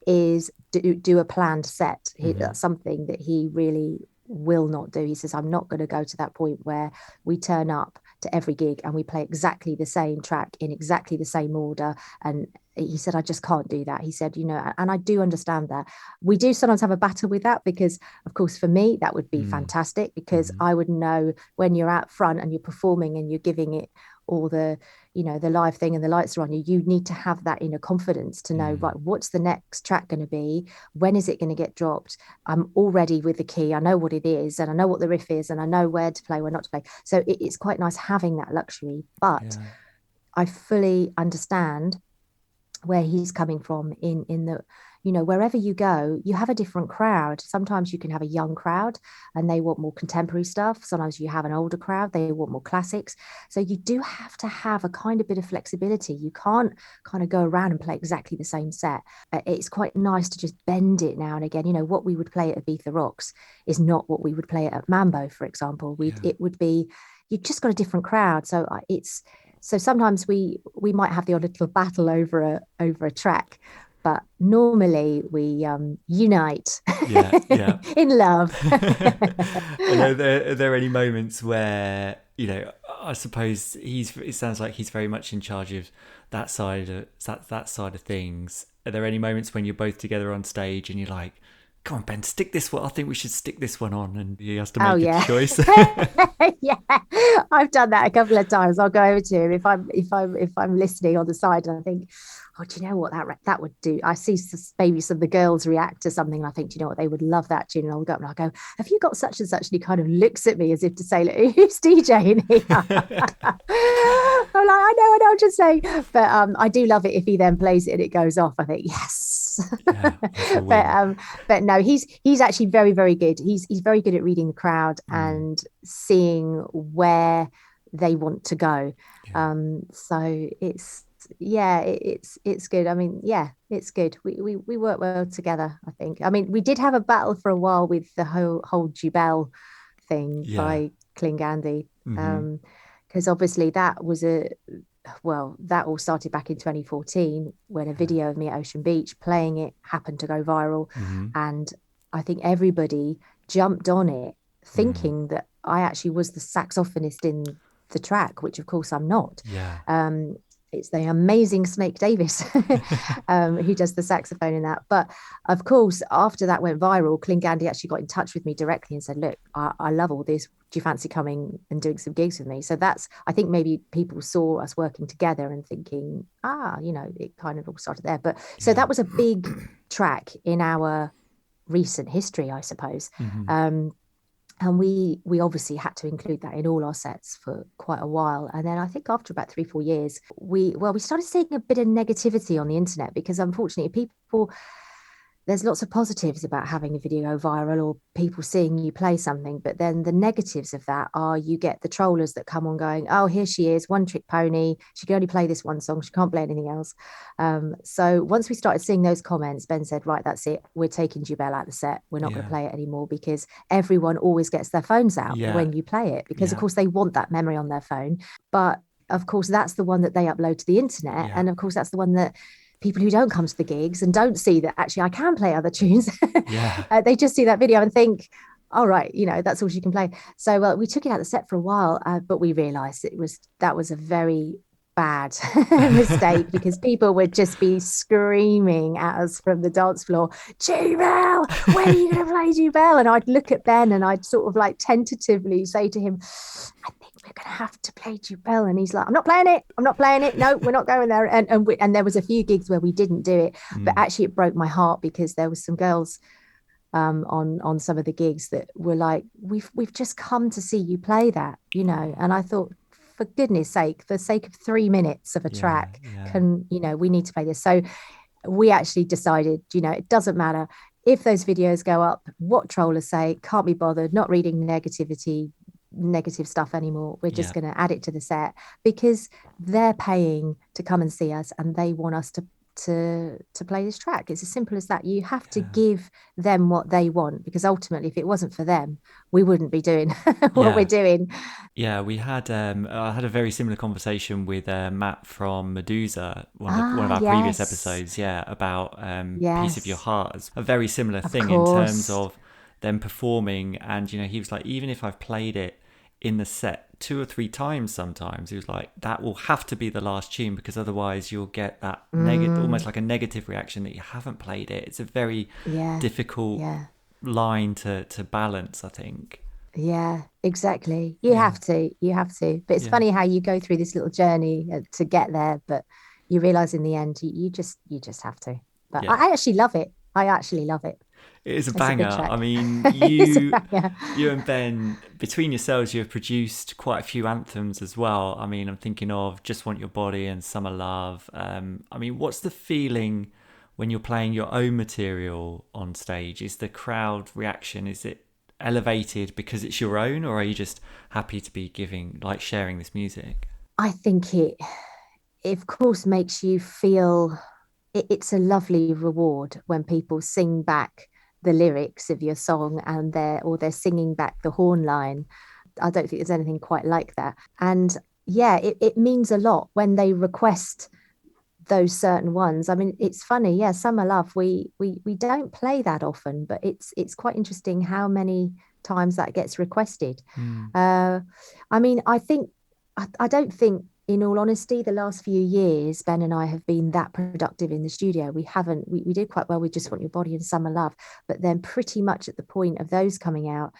is do a planned set. That's something that he really will not do. He says, I'm not going to go to that point where we turn up to every gig and we play exactly the same track in exactly the same order. And he said, I just can't do that. He said, you know, and I do understand that. We do sometimes have a battle with that because, of course, for me, that would be fantastic, because I would know when you're out front and you're performing and you're giving it all the, you know, the live thing and the lights are on you, you need to have that inner confidence to know, right, what's the next track going to be? When is it going to get dropped? I'm already with the key. I know what it is, and I know what the riff is, and I know where to play, where not to play. So it's quite nice having that luxury, but I fully understand where he's coming from in the, you know, wherever you go, you have a different crowd. Sometimes you can have a young crowd and they want more contemporary stuff. Sometimes you have an older crowd, they want more classics. So you do have to have a kind of bit of flexibility. You can't kind of go around and play exactly the same set. It's quite nice to just bend it now and again. You know, what we would play at Ibiza Rocks is not what we would play at Mambo, for example. It would be, you've just got a different crowd. So sometimes we might have the odd little battle over a track, but normally we unite in love. Are there any moments where, you know, I suppose it sounds like he's very much in charge of that side of things. Are there any moments when you're both together on stage and you're like, come on, Ben, stick this one. I think we should stick this one on, and he has to make a choice. Yeah, I've done that a couple of times. I'll go over to him if I'm listening on the side, and I think, oh, do you know what that would do? I see maybe some of the girls react to something, and I think, do you know what, they would love that tune, and I'll go up and I'll go, have you got such and such? And he kind of looks at me as if to say, look, who's DJing here? I'm like, I know, I'm just saying. But I do love it if he then plays it and it goes off. I think, yes. But no, he's actually very, very good. He's very good at reading the crowd and seeing where they want to go. So it's good. I mean, yeah, it's good. We work well together, I think. I mean, we did have a battle for a while with the whole Jubel thing by Klingandi, because obviously that all started back in 2014 when a video of me at Ocean Beach playing it happened to go viral, and I think everybody jumped on it thinking that I actually was the saxophonist in the track, which of course I'm not. It's the amazing Snake Davis who does the saxophone in that. But of course, after that went viral, Klingandi actually got in touch with me directly and said, look, I love all this. Do you fancy coming and doing some gigs with me? So I think maybe people saw us working together and thinking, you know, it kind of all started there. But so that was a big track in our recent history, I suppose. Mm-hmm. And we obviously had to include that in all our sets for quite a while. And then I think after about 3-4 years, we started seeing a bit of negativity on the internet, because unfortunately people, there's lots of positives about having a video go viral or people seeing you play something. But then the negatives of that are you get the trollers that come on going, oh, here she is, one trick pony. She can only play this one song. She can't play anything else. So once we started seeing those comments, Ben said, right, that's it. We're taking Jubel out of the set. We're not going to play it anymore, because everyone always gets their phones out when you play it, because of course they want that memory on their phone. But of course, that's the one that they upload to the internet. And of course, that's the one that people who don't come to the gigs and don't see that actually I can play other tunes, they just see that video and think, all right, that's all she can play. So we took it out of the set for a while, but we realized that was a very bad mistake, because people would just be screaming at us from the dance floor, Jubel, when are you going to play Jubel? And I'd look at Ben and I'd sort of like tentatively say to him, I think we're going to have to play Jubel. And he's like, I'm not playing it. No, we're not going there. And there was a few gigs where we didn't do it, but actually it broke my heart, because there was some girls on some of the gigs that were like, we've just come to see you play that, and I thought, for goodness sake, for the sake of 3 minutes of a track, we need to play this. So we actually decided, it doesn't matter if those videos go up, what trollers say, can't be bothered, not reading negative stuff anymore. We're just going to add it to the set, because they're paying to come and see us and they want us to play this track. It's as simple as that. You have to give them what they want, because ultimately if it wasn't for them, we wouldn't be doing what we're doing. We had I had a very similar conversation with Matt from Medusa, one of our previous episodes, about Piece of Your Heart. It's a very similar thing in terms of them performing, and he was like, even if I've played it in the set 2 or 3 times, sometimes he was like, that will have to be the last tune, because otherwise you'll get that negative, almost like a negative reaction that you haven't played it. It's a very difficult line to balance, I think. Yeah, exactly. You have to, but it's funny how you go through this little journey to get there, but you realize in the end you just have to. But I actually love it. It is a banger. I mean, you and Ben, between yourselves, you have produced quite a few anthems as well. I mean, I'm thinking of Just Want Your Body and Summer Love. I mean, what's the feeling when you're playing your own material on stage? Is the crowd reaction, is it elevated because it's your own, or are you just happy to be sharing this music? I think it of course makes you feel it's a lovely reward when people sing back the lyrics of your song and they're singing back the horn line. I don't think there's anything quite like that. And it means a lot when they request those certain ones. I mean, it's funny, Summer Love, we don't play that often, but it's quite interesting how many times that gets requested. I mean, I don't think, in all honesty, the last few years, Ben and I have been that productive in the studio. We did quite well with Just Want Your Body and Summer Love, but then pretty much at the point of those coming out,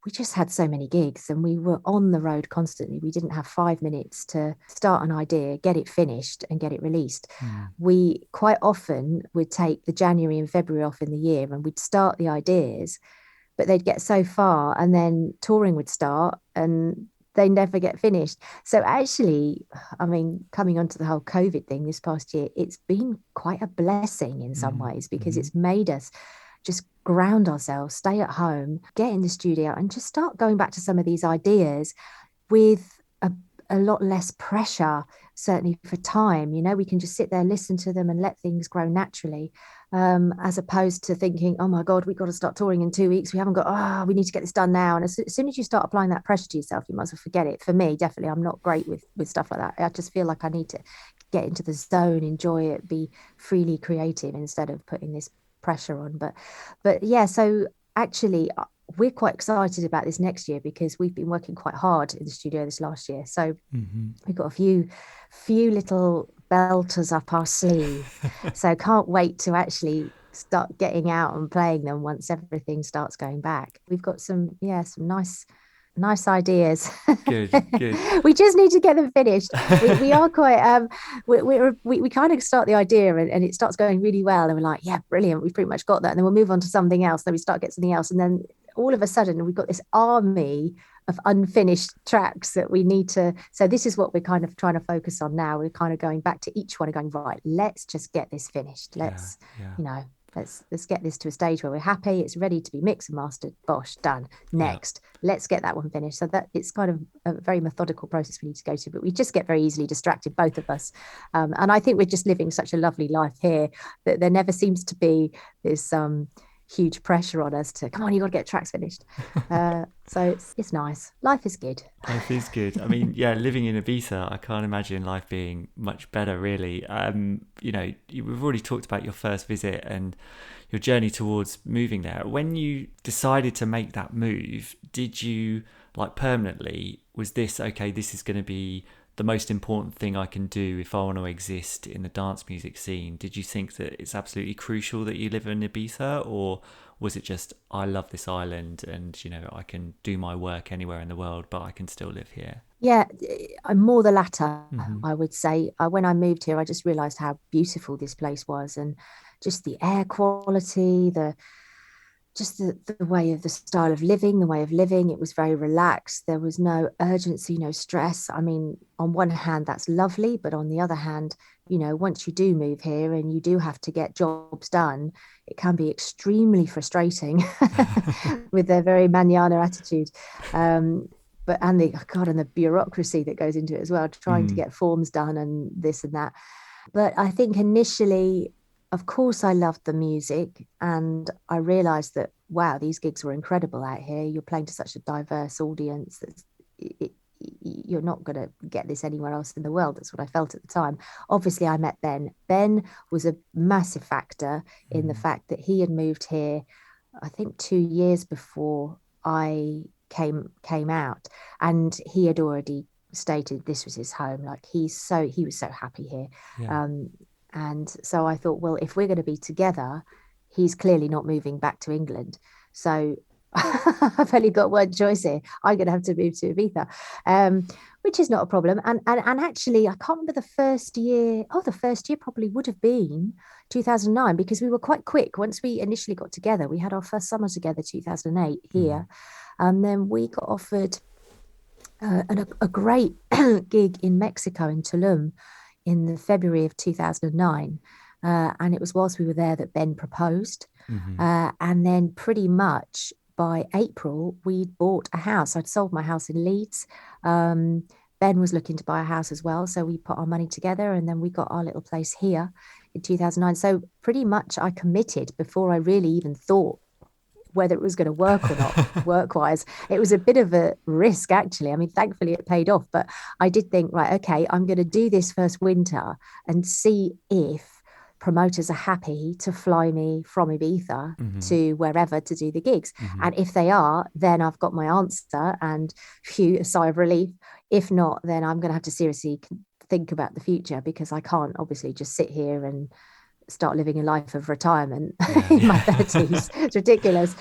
we just had so many gigs and we were on the road constantly. We didn't have 5 minutes to start an idea, get it finished and get it released. We quite often would take the January and February off in the year and we'd start the ideas, but they'd get so far and then touring would start and they never get finished. So actually, I mean, coming onto the whole COVID thing this past year, it's been quite a blessing in some ways, because it's made us just ground ourselves, stay at home, get in the studio and just start going back to some of these ideas with a lot less pressure, certainly for time. We can just sit there, listen to them and let things grow naturally, as opposed to thinking, oh my God, we've got to start touring in 2 weeks. We haven't got, we need to get this done now. And as soon as you start applying that pressure to yourself, you might as well forget it. For me, definitely, I'm not great with stuff like that. I just feel like I need to get into the zone, enjoy it, be freely creative instead of putting this pressure on. But so actually, we're quite excited about this next year because we've been working quite hard in the studio this last year. So we've got a few little belters up our sleeve. So can't wait to actually start getting out and playing them once everything starts going back. We've got some nice Nice ideas. Good, good. We just need to get them finished. We are quite we kind of start the idea and it starts going really well, and we're like, yeah, brilliant, we've pretty much got that, and then we'll move on to something else, then we start getting something else, and then all of a sudden we've got this army of unfinished tracks that we need to. So this is what we're kind of trying to focus on now. We're kind of going back to each one and going, right, let's just get this finished. Yeah, Let's, yeah, you know, let's get this to a stage where we're happy, it's ready to be mixed and mastered, bosh, done. yeah. Next, let's get that one finished. So that it's kind of a very methodical process we need to go to, but we just get very easily distracted, both of us. And I think we're just living such a lovely life here that there never seems to be this huge pressure on us to, come on, you got to get tracks finished. So it's nice. Life is good. Life is good. I mean, yeah, living in Ibiza, I can't imagine life being much better, really. You know, we've already talked about your first visit and your journey towards moving there. When you decided to make that move, did you, like, permanently, was this, okay, this is going to be the most important thing I can do if I want to exist in the dance music scene? Did you think that it's absolutely crucial that you live in Ibiza, or was it just, I love this island and, you know, I can do my work anywhere in the world, but I can still live here? Yeah, I'm more the latter, Mm-hmm. I would say. When I moved here, I just realized how beautiful this place was, and just the air quality, the way of the style of living, the way of living. It was very relaxed. There was no urgency, no stress. I mean, on one hand, that's lovely, but on the other hand, you know, once you do move here and you do have to get jobs done, it can be extremely frustrating with their very manana attitude. But and the God, and the bureaucracy that goes into it as well, trying to Mm, get forms done and this and that. But I think initially, of course, I loved the music, and I realized that, wow, these gigs were incredible out here. You're playing to such a diverse audience that it, you're not going to get this anywhere else in the world. That's what I felt at the time. Obviously, I met Ben. Ben was a massive factor in the mm, fact that he had moved here, I think 2 years before I came out, and he had already stated this was his home. Like he was so happy here. yeah. Um, and so I thought, well, if we're going to be together, he's clearly not moving back to England. So I've only got one choice here. I'm going to have to move to Ibiza, which is not a problem. And actually, I can't remember the first year. Oh, the first year probably would have been 2009, because we were quite quick. Once we initially got together, we had our first summer together, 2008 Mm, here. And then we got offered a great gig in Mexico, in Tulum, in the February of 2009. And it was whilst we were there that Ben proposed. mm-hmm. And then pretty much by April, we'd bought a house. I'd sold my house in Leeds. Ben was looking to buy a house as well. So we put our money together and then we got our little place here in 2009. So pretty much I committed before I really even thought whether it was going to work or not, work wise. It was a bit of a risk, actually. I mean, thankfully it paid off, but I did think, right, okay, I'm going to do this first winter and see if promoters are happy to fly me from Ibiza Mm-hmm. to wherever to do the gigs. Mm-hmm. And if they are, then I've got my answer and phew, a sigh of relief. If not, then I'm going to have to seriously think about the future, because I can't obviously just sit here and start living a life of retirement Yeah, in my yeah. 30s. It's ridiculous.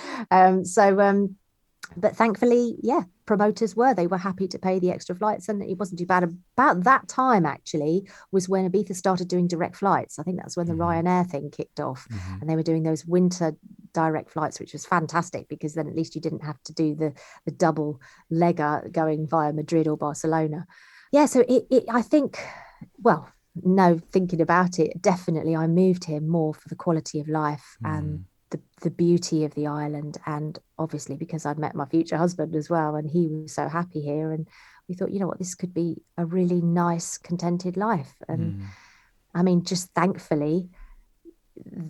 But thankfully, yeah, promoters they were happy to pay the extra flights, and it wasn't too bad. About that time, actually, was when Ibiza started doing direct flights. I think that's when the Mm-hmm. Ryanair thing kicked off, Mm-hmm. and they were doing those winter direct flights, which was fantastic, because then at least you didn't have to do the double legger going via Madrid or Barcelona. Yeah, so I think, well, no, thinking about it, definitely I moved here more for the quality of life and Mm. the beauty of the island, and obviously because I'd met my future husband as well, and he was so happy here, and we thought, you know what, this could be a really nice, contented life. And Mm. I mean, just thankfully,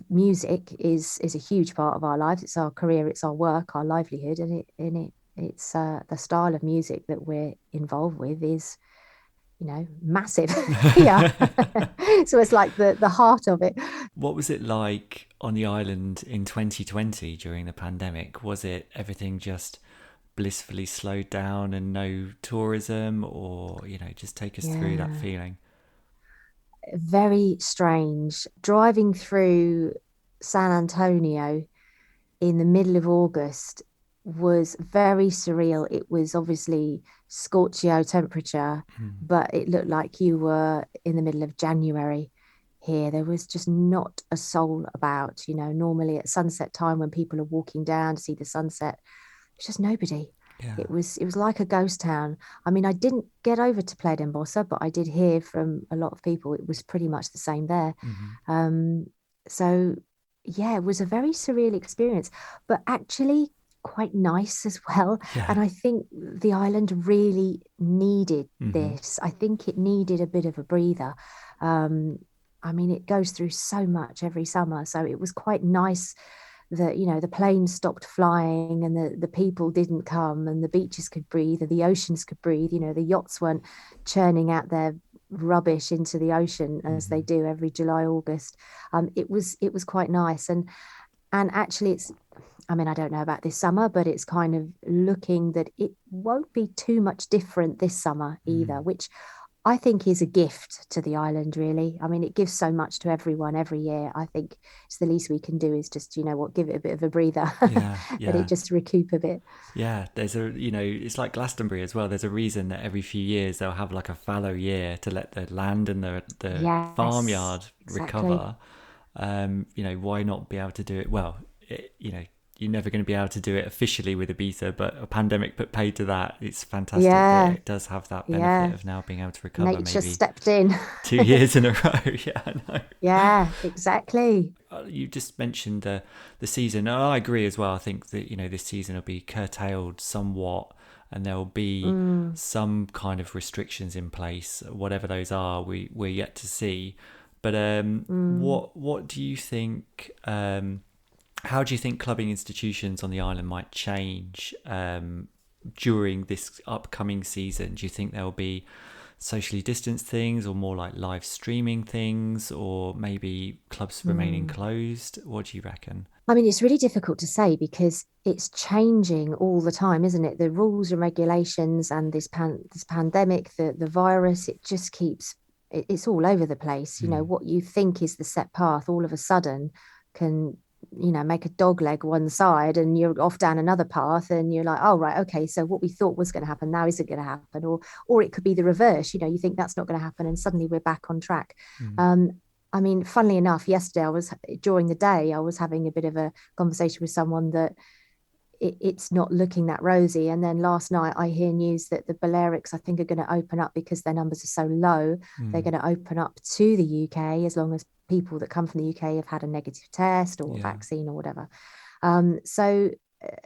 music is a huge part of our lives. It's our career, it's our work, our livelihood, and it's the style of music that we're involved with is, you know, massive. Yeah. So it's like the heart of it. What was it like on the island in 2020 during the pandemic? Was it everything just blissfully slowed down and no tourism, or, you know, just take us through that Yeah. feeling? Very strange. Driving through San Antonio in the middle of August, was very surreal. It was obviously scorchio temperature, but it looked like you were in the middle of January here. There was just not a soul about. Normally at sunset time when people are walking down to see the sunset, there's just nobody. Yeah. It was like a ghost town. I mean, I didn't get over to Playa d'Embossa, but I did hear from a lot of people it was pretty much the same there. Um, so yeah, it was a very surreal experience, but actually quite nice as well. Yeah. And I think the island really needed Hmm. this. I think it needed a bit of a breather. Um, I mean, it goes through so much every summer, so it was quite nice that the planes stopped flying and the people didn't come and the beaches could breathe and the oceans could breathe. The yachts weren't churning out their rubbish into the ocean as they do every July, August. It was quite nice. And actually it's, I mean, I don't know about this summer, but it's kind of looking that it won't be too much different this summer either, which I think is a gift to the island, really. I mean, it gives so much to everyone every year. I think it's the least we can do is just, give it a bit of a breather, Yeah. let it Yeah. just recoup a bit. Yeah, it's like Glastonbury as well. There's a reason that every few years they'll have like a fallow year to let the land and the Yes, farmyard exactly. recover. Why not be able to do it? Well, you're never going to be able to do it officially with Ibiza, but a pandemic put paid to that. It's fantastic that Yeah, it does have that benefit yeah. of now being able to recover Nature maybe stepped in. 2 years in a row. Yeah, I know. Yeah, exactly. You just mentioned the season. And I agree as well. I think that this season will be curtailed somewhat, and there will be Mm, some kind of restrictions in place. Whatever those are, we're yet to see. But mm. what do you think? How do you think clubbing institutions on the island might change during this upcoming season? Do you think there will be socially distanced things or more like live streaming things, or maybe clubs remaining Mm. closed? What do you reckon? I mean, it's really difficult to say because it's changing all the time, isn't it? The rules and regulations and this pandemic, the virus, it just keeps it's all over the place. Mm. What you think is the set path, all of a sudden can make a dog leg one side and you're off down another path and you're like, oh right, okay, so what we thought was going to happen now isn't going to happen, or it could be the reverse. You think that's not going to happen and suddenly we're back on track. Mm. um I mean, funnily enough, yesterday during the day, I was having a bit of a conversation with someone that it's not looking that rosy. And then last night, I hear news that the Balearics, I think, are going to open up because their numbers are so low. They're Mm. going to open up to the UK as long as people that come from the UK have had a negative test or Yeah. vaccine or whatever.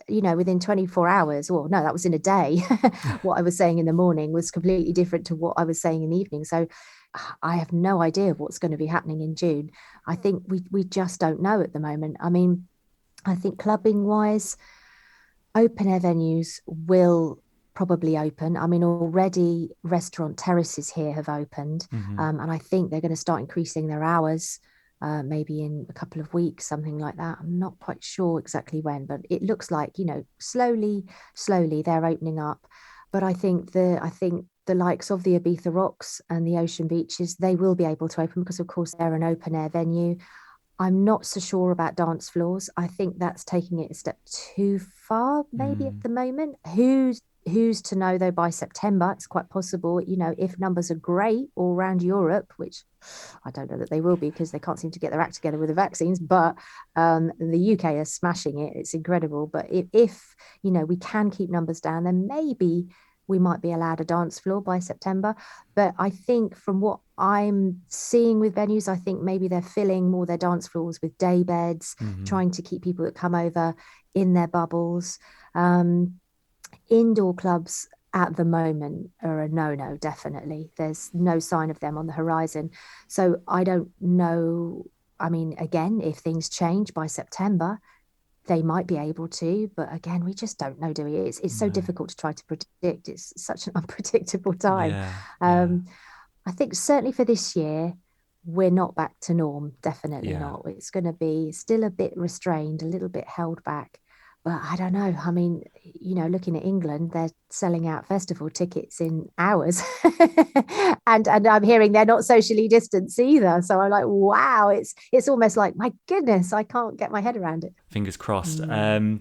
Within 24 hours, or no, that was in a day. What I was saying in the morning was completely different to what I was saying in the evening. So I have no idea what's going to be happening in June. I think we just don't know at the moment. I mean, I think clubbing wise, open air venues will probably open. I mean, already restaurant terraces here have opened, Hmm. and I think they're going to start increasing their hours. Maybe in a couple of weeks, something like that. I'm not quite sure exactly when, but it looks like slowly they're opening up. But I think the likes of the Ibiza Rocks and the Ocean Beaches, they will be able to open because, of course, they're an open air venue. I'm not so sure about dance floors. I think that's taking it a step too far, maybe at Mm. the moment. Who's to know though? By September, it's quite possible. If numbers are great all around Europe, which I don't know that they will be because they can't seem to get their act together with the vaccines. But the UK are smashing it. It's incredible. But if we can keep numbers down, then maybe we might be allowed a dance floor by September. But I think from what I'm seeing with venues, I think maybe they're filling more their dance floors with day beds, Hmm. trying to keep people that come over in their bubbles. Um, Indoor clubs at the moment are a no-no, definitely. There's no sign of them on the horizon. So I don't know. I mean, again, if things change by September, they might be able to, but again, we just don't know, do we? It's so No. difficult to try to predict. It's such an unpredictable time. Yeah. Yeah. Um, I think certainly for this year, we're not back to norm. Definitely Yeah. not. It's going to be still a bit restrained, a little bit held back. But I don't know. I mean, looking at England, they're selling out festival tickets in hours, and I'm hearing they're not socially distanced either. So I'm like, wow, it's almost like my goodness, I can't get my head around it. Fingers crossed. Mm.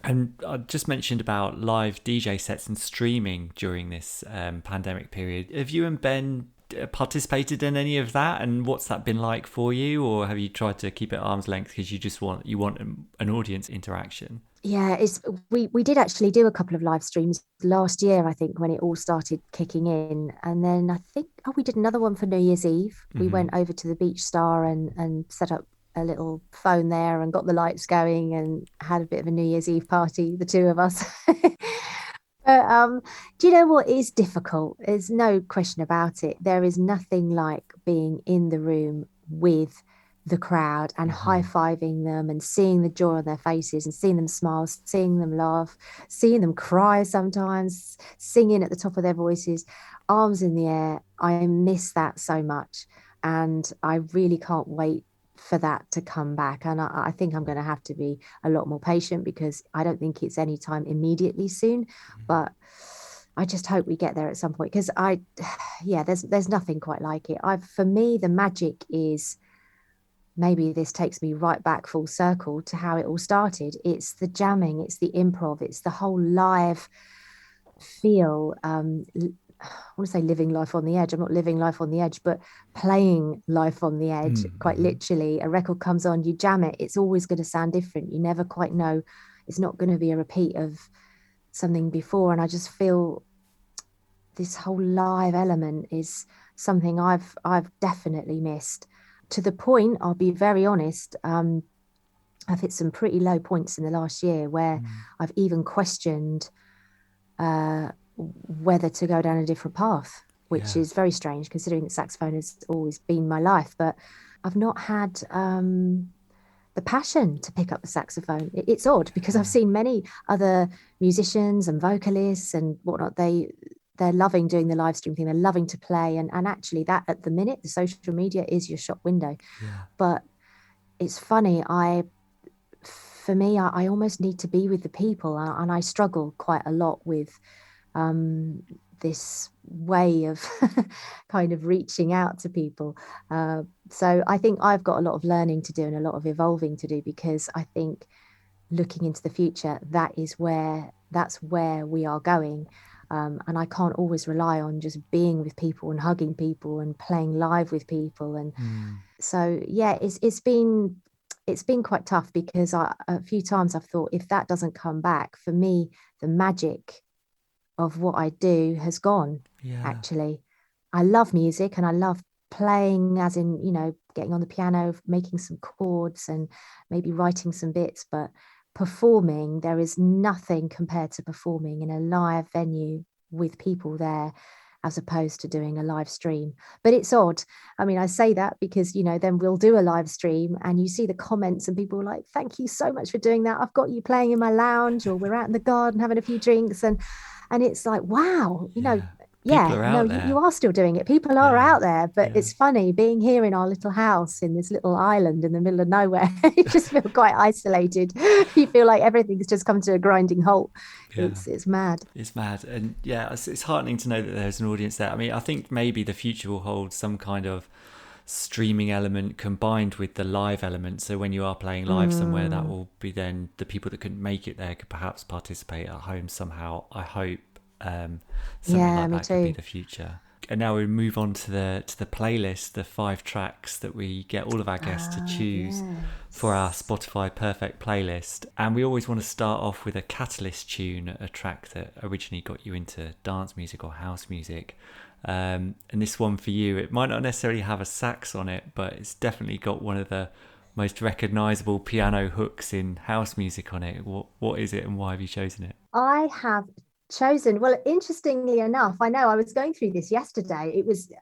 And I just mentioned about live DJ sets and streaming during this pandemic period. Have you and Ben participated in any of that, and what's that been like for you? Or have you tried to keep it arm's length because you want an audience interaction? Yeah, we did actually do a couple of live streams last year, I think, when it all started kicking in. And then I think we did another one for New Year's Eve. We went over to the Beach Star and set up a little phone there and got the lights going and had a bit of a New Year's Eve party, the two of us. But do you know what is difficult? There's no question about it. There is nothing like being in the room with the crowd and high-fiving them and seeing the joy on their faces and seeing them smile, seeing them laugh, seeing them cry sometimes, singing at the top of their voices, arms in the air. I miss that so much, and I really can't wait for that to come back. And I think I'm going to have to be a lot more patient because I don't think it's any time immediately soon, but I just hope we get there at some point because there's nothing quite like it. For me, the magic is, maybe this takes me right back full circle to how it all started. It's the jamming, it's the improv, it's the whole live feel. I want to say living life on the edge. I'm not living life on the edge, but playing life on the edge, quite literally. A record comes on, you jam it. It's always going to sound different. You never quite know. It's not going to be a repeat of something before. And I just feel this whole live element is something I've definitely missed. To the point, I'll be very honest, I've hit some pretty low points in the last year where I've even questioned whether to go down a different path, which is very strange considering that saxophone has always been my life. But I've not had the passion to pick up the saxophone. It's odd because I've seen many other musicians and vocalists and whatnot. They're loving doing the live stream thing. They're loving to play. And actually that at the minute, the social media is your shop window. Yeah. But it's funny. For me, I almost need to be with the people. And I struggle quite a lot with this way of kind of reaching out to people. So I think I've got a lot of learning to do and a lot of evolving to do, because I think looking into the future, that's where we are going. And I can't always rely on just being with people and hugging people and playing live with people. And so, yeah, it's been quite tough because a few times I've thought, if that doesn't come back, for me, the magic of what I do has gone. Actually, I love music and I love playing, as in, getting on the piano, making some chords and maybe writing some bits, but performing, there is nothing compared to performing in a live venue with people there, as opposed to doing a live stream. But it's odd. I mean, I say that because, then we'll do a live stream and you see the comments and people are like, thank you so much for doing that. I've got you playing in my lounge, or we're out in the garden having a few drinks. And it's like, wow, you are still doing it. People are out there, but it's funny being here in our little house in this little island in the middle of nowhere. You just feel quite isolated. You feel like everything's just come to a grinding halt. It's mad. It's mad. And it's heartening to know that there's an audience there. I mean, I think maybe the future will hold some kind of streaming element combined with the live element. So when you are playing live somewhere, that will be then the people that couldn't make it there could perhaps participate at home somehow. I hope something like that could be the future. And now we move on to the playlist, the 5 tracks that we get all of our guests to choose for our Spotify Perfect playlist. And we always want to start off with a catalyst tune, a track that originally got you into dance music or house music. And this one for you, it might not necessarily have a sax on it, but it's definitely got one of the most recognisable piano hooks in house music on it. What is it and why have you chosen it? I have chosen, well, interestingly enough, I know I was going through this yesterday.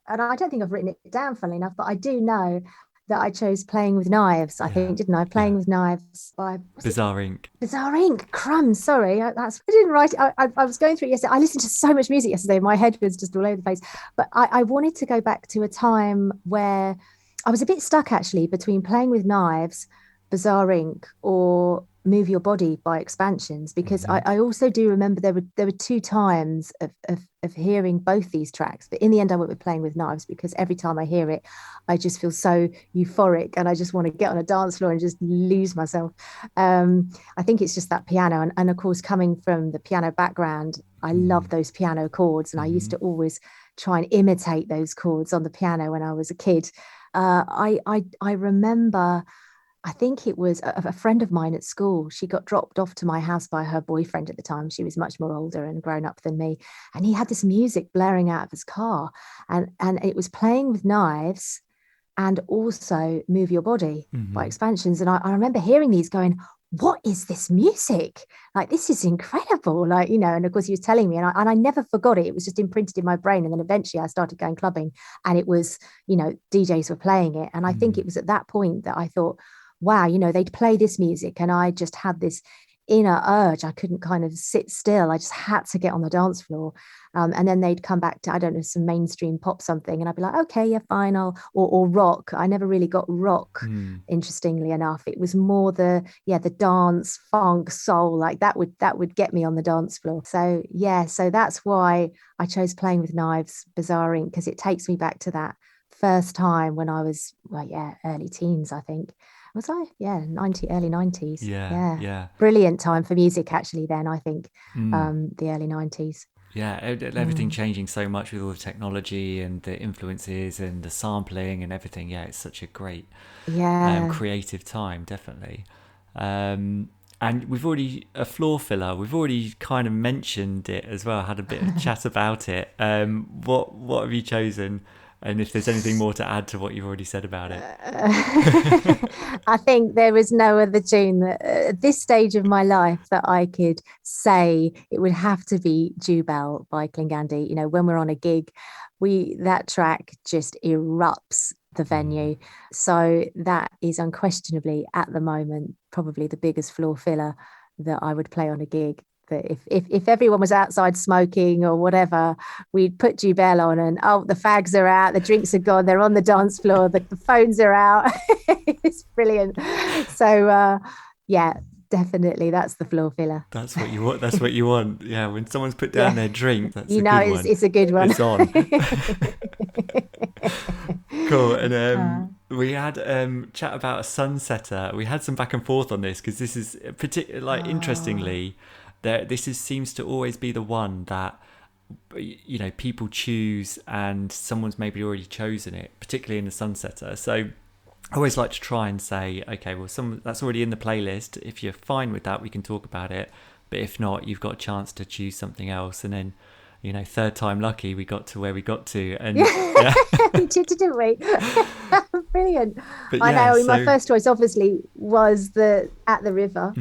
And I don't think I've written it down, funnily enough, but I do know that I chose Playing with Knives, I think, didn't I? Playing with Knives by Bizarre Inc. Bizarre Inc. Crumbs, sorry. I didn't write it. I was going through it yesterday. I listened to so much music yesterday. My head was just all over the place. But I wanted to go back to a time where I was a bit stuck, actually, between Playing with Knives, Bizarre Inc. or Move Your Body by Expansions, because I also do remember there were two times of hearing both these tracks, but in the end I went with Playing with Knives, because every time I hear it I just feel so euphoric and I just want to get on a dance floor and just lose myself. I think it's just that piano, and of course, coming from the piano background, I love those piano chords, and I used to always try and imitate those chords on the piano when I was a kid. I remember, I think it was a friend of mine at school. She got dropped off to my house by her boyfriend at the time. She was much more older and grown up than me. And he had this music blaring out of his car. And it was Playing with Knives and also Move Your Body by Expansions. And I remember hearing these going, what is this music? Like, this is incredible. Like, you know, and of course he was telling me, and I never forgot it. It was just imprinted in my brain. And then eventually I started going clubbing, and it was, you know, DJs were playing it. And I think it was at that point that I thought, wow, you know, they'd play this music and I just had this inner urge. I couldn't kind of sit still. I just had to get on the dance floor. And then they'd come back to, I don't know, some mainstream pop something. And I'd be like, okay, yeah, fine. Or rock. I never really got rock, interestingly enough. It was more the dance, funk, soul, like that would get me on the dance floor. So yeah, so that's why I chose Playing with Knives, Bizarring, because it takes me back to that first time when I was, early teens, I think. Was I? Yeah, early 90s. Yeah. Brilliant time for music, actually, then, I think, the early 90s. Yeah, everything changing so much with all the technology and the influences and the sampling and everything. Yeah, it's such a great creative time, definitely. And we've already, a floor filler, we've already kind of mentioned it as well, had a bit of chat about it. What have you chosen? And if there's anything more to add to what you've already said about it. I think there is no other tune that, at this stage of my life, that I could say it would have to be Jubel by Klingandi. You know, when we're on a gig, that track just erupts the venue. So that is unquestionably, at the moment, probably the biggest floor filler that I would play on a gig. That if everyone was outside smoking or whatever, we'd put Jubel on, and the fags are out, the drinks are gone, they're on the dance floor, the phones are out. It's brilliant. So definitely that's the floor filler. That's what you want. Yeah, when someone's put down their drink, that's it's a good one. It's on. Cool. And we had chat about a sunsetter. We had some back and forth on this, because this is interestingly, seems to always be the one that, you know, people choose, and someone's maybe already chosen it, particularly in the sunsetter. So I always like to try and say, okay, well, that's already in the playlist. If you're fine with that, we can talk about it. But if not, you've got a chance to choose something else. And then, you know, third time lucky, we got to where we got to. And we did, didn't we? Brilliant. I know. My first choice, obviously, was the At the River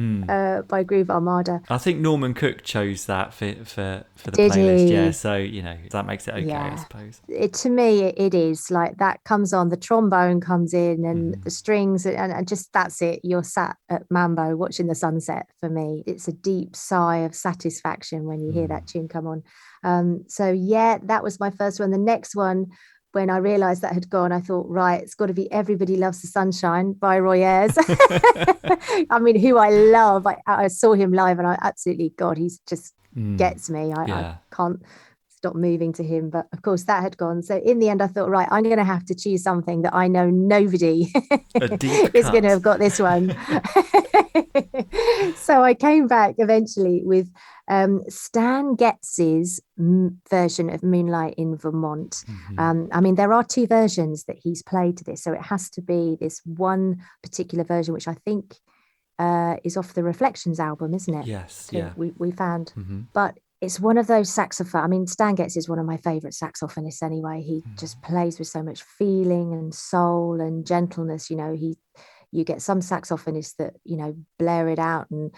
by Groove Armada. I think Norman Cook chose that for the Did playlist. he? Yeah, so, you know, that makes it okay, I suppose. To me, it is like that comes on, the trombone comes in, and the strings, and just that's it. You're sat at Mambo watching the sunset. For me, it's a deep sigh of satisfaction when you hear that tune come on. That was my first one. The next one, when I realised that had gone, I thought, right, it's got to be Everybody Loves the Sunshine by Roy Ayers. I mean, who I love. I saw him live, and I absolutely, God, he's just gets me. I can't stop moving to him. But of course, that had gone. So in the end, I thought, right, I'm going to have to choose something that I know nobody is going to have got this one. So I came back eventually with Stan Getz's version of Moonlight in Vermont. I mean, there are two versions that he's played to this, so it has to be this one particular version, which I think is off the Reflections album, isn't it? Yes, we found. But it's one of those saxophone. I mean, Stan Getz is one of my favorite saxophonists anyway. He just plays with so much feeling and soul and gentleness. You know, you get some saxophonists that, you know, blare it out and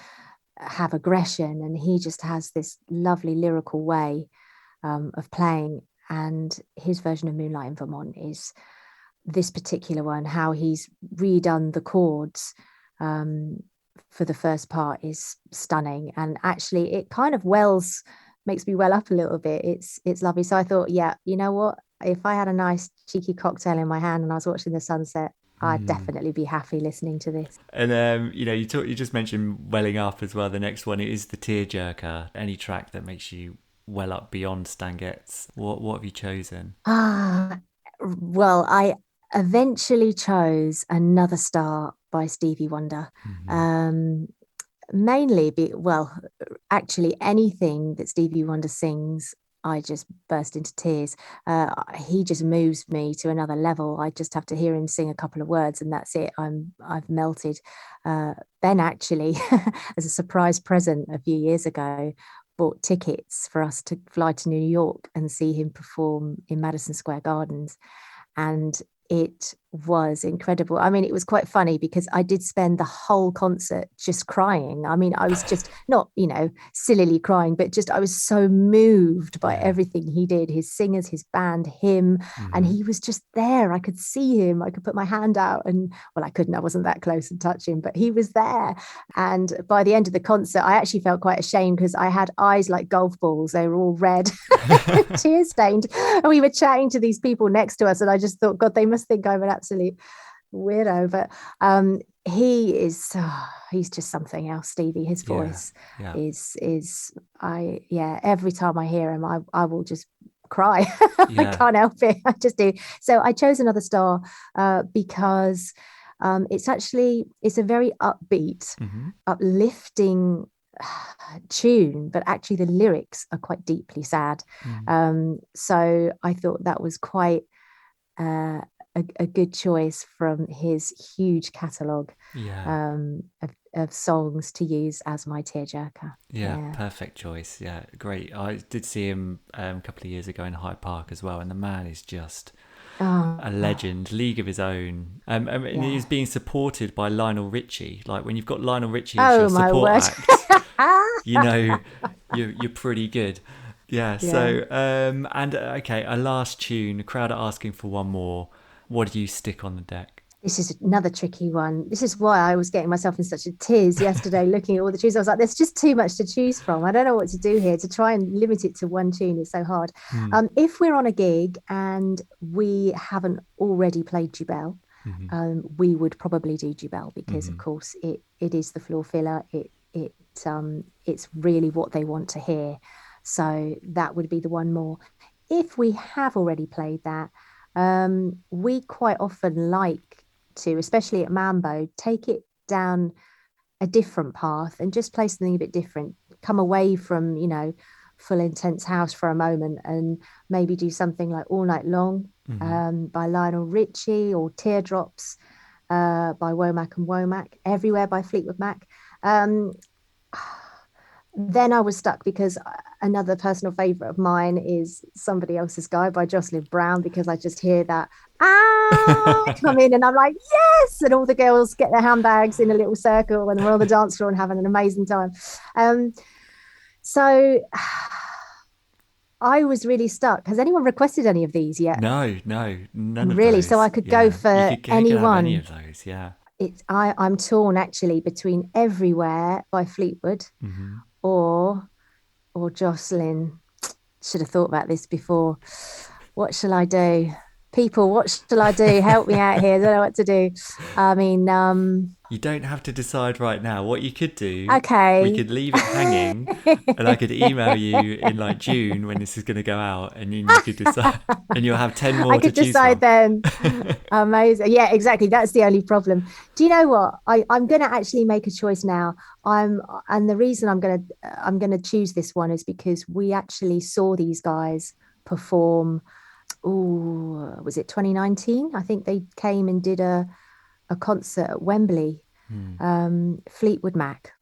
have aggression, and he just has this lovely lyrical way of playing. And his version of Moonlight in Vermont is this particular one. How he's redone the chords for the first part is stunning, and actually it kind of makes me well up a little bit. It's lovely. So I thought, yeah, you know what, if I had a nice cheeky cocktail in my hand and I was watching the sunset, I'd definitely be happy listening to this. And you just mentioned welling up as well. The next one is the tearjerker. Any track that makes you well up beyond Stan Getz. What have you chosen? Well, I eventually chose Another Star by Stevie Wonder. Mainly actually anything that Stevie Wonder sings, I just burst into tears. He just moves me to another level. I just have to hear him sing a couple of words and that's it. I've melted. Ben actually, as a surprise present a few years ago, bought tickets for us to fly to New York and see him perform in Madison Square Gardens. And it was incredible. I mean, it was quite funny because I did spend the whole concert just crying. I mean, I was just not, sillily crying, but just I was so moved by everything he did, his singers, his band, him. And he was just there. I could see him. I could put my hand out and, well, I couldn't. I wasn't that close and touch him, but he was there. And by the end of the concert, I actually felt quite ashamed because I had eyes like golf balls. They were all red, tear stained. And we were chatting to these people next to us. And I just thought, God, they must think I'm an absolute weirdo. But he's just something else. Stevie, his voice is every time I hear him I will just cry. I can't help it, I just do. So I chose Another Star because it's a very upbeat, uplifting tune, but actually the lyrics are quite deeply sad. So I thought that was quite a good choice from his huge catalogue of songs to use as my tearjerker. Perfect choice. Great. I did see him a couple of years ago in Hyde Park as well, and the man is just a legend, league of his own. He's being supported by Lionel Richie. Like when you've got Lionel Richie as your support act, you're pretty good. So okay, a last tune. The crowd are asking for one more. What do you stick on the deck? This is another tricky one. This is why I was getting myself in such a tears yesterday looking at all the tunes. I was like, there's just too much to choose from. I don't know what to do here. To try and limit it to one tune is so hard. If we're on a gig and we haven't already played Jubel, we would probably do Jubel because, of course, it is the floor filler. It's really what they want to hear. So that would be the one more. If we have already played that, we quite often like to, especially at Mambo, take it down a different path and just play something a bit different. Come away from, full intense house for a moment and maybe do something like All Night Long by Lionel Richie, or Teardrops by Womack and Womack, Everywhere by Fleetwood Mac. Then I was stuck because another personal favourite of mine is Somebody Else's Guy by Jocelyn Brown, because I just hear that come in and I'm like, yes! And all the girls get their handbags in a little circle and we're on the dance floor and having an amazing time. So I was really stuck. Has anyone requested any of these yet? No, none of really? those. So I could go for anyone. Any of those, I'm torn actually between Everywhere by Fleetwood or Jocelyn. Should have thought about this before. What shall I do? People, what shall I do? Help me out here. I don't know what to do. I mean, you don't have to decide right now. What you could do, okay, we could leave it hanging and I could email you in like June when this is going to go out, and then you could decide, and you'll have 10 more to choose from. I could decide then. Amazing. Yeah, exactly. That's the only problem. Do you know what? I'm going to actually make a choice now. And the reason I'm going to choose this one is because we actually saw these guys perform. Was it 2019? I think they came and did a concert at Wembley. Fleetwood Mac.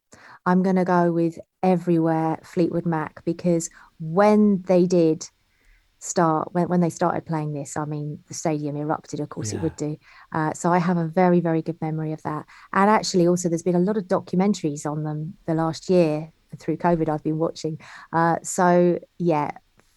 I'm going to go with Everywhere, Fleetwood Mac, because when they did start, when they started playing this, I mean, the stadium erupted, of course it would do. So I have a very, very good memory of that. And actually also there's been a lot of documentaries on them the last year through COVID I've been watching. So yeah,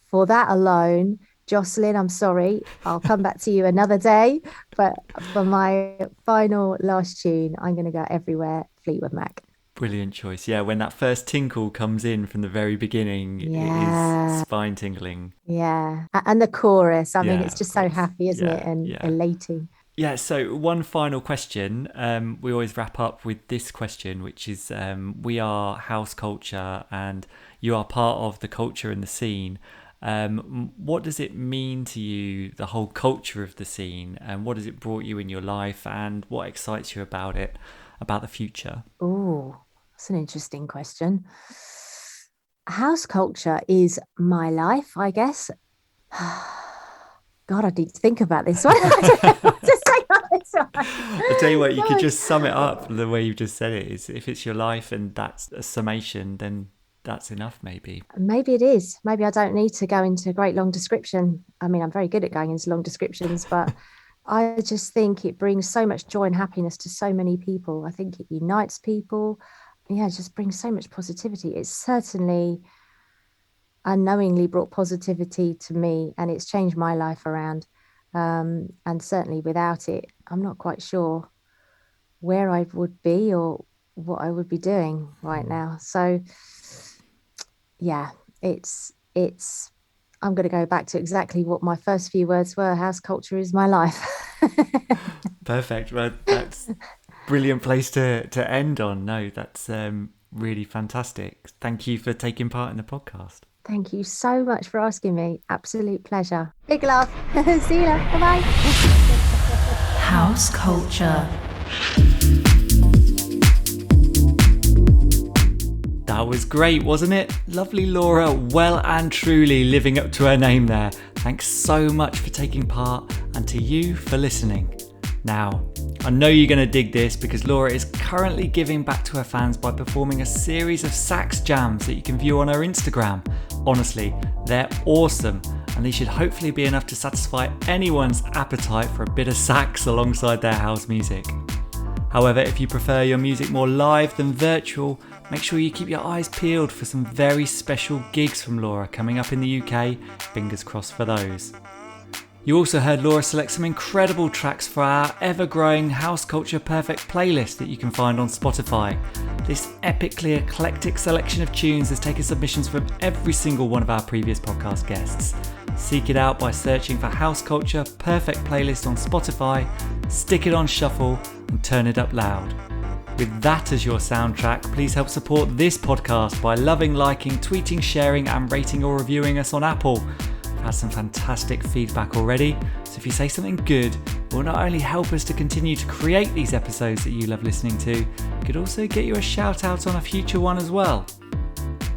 for that alone, Jocelyn, I'm sorry, I'll come back to you another day. But for my final last tune, I'm going to go Everywhere, Fleetwood Mac. Brilliant choice. Yeah, when that first tinkle comes in from the very beginning, it is spine tingling. Yeah. And the chorus, I mean, it's just so happy, isn't it? And elating. Yeah, so one final question. We always wrap up with this question, which is we are house culture and you are part of the culture and the scene. What does it mean to you, the whole culture of the scene, and what has it brought you in your life, and what excites you about it, about the future? Oh, that's an interesting question. House culture is my life, I guess. God, I need to think about this one. I don't know what to say about this one. I tell you what, you could just sum it up the way you've just said it. Is if it's your life and that's a summation, then that's enough, maybe. Maybe it is. Maybe I don't need to go into a great long description. I mean, I'm very good at going into long descriptions, but I just think it brings so much joy and happiness to so many people. I think it unites people. Yeah, it just brings so much positivity. It's certainly unknowingly brought positivity to me, and it's changed my life around. And certainly without it, I'm not quite sure where I would be or what I would be doing right now. So yeah, it's I'm going to go back to exactly what my first few words were. House culture is my life. Perfect. Well, that's brilliant place to end on. No, that's really fantastic. Thank you for taking part in the podcast. Thank you so much for asking me. Absolute pleasure. Big love. See you later. Bye-bye. House culture. That was great, wasn't it? Lovely Laura, well and truly living up to her name there. Thanks so much for taking part, and to you for listening. Now, I know you're going to dig this because Laura is currently giving back to her fans by performing a series of sax jams that you can view on her Instagram. Honestly, they're awesome, and they should hopefully be enough to satisfy anyone's appetite for a bit of sax alongside their house music. However, if you prefer your music more live than virtual, make sure you keep your eyes peeled for some very special gigs from Laura coming up in the UK. Fingers crossed for those. You also heard Laura select some incredible tracks for our ever-growing House Culture Perfect playlist that you can find on Spotify. This epically eclectic selection of tunes has taken submissions from every single one of our previous podcast guests. Seek it out by searching for House Culture Perfect Playlist on Spotify, stick it on shuffle and turn it up loud. With that as your soundtrack, please help support this podcast by loving, liking, tweeting, sharing and rating or reviewing us on Apple. We've had some fantastic feedback already, so if you say something good, it will not only help us to continue to create these episodes that you love listening to, it could also get you a shout out on a future one as well.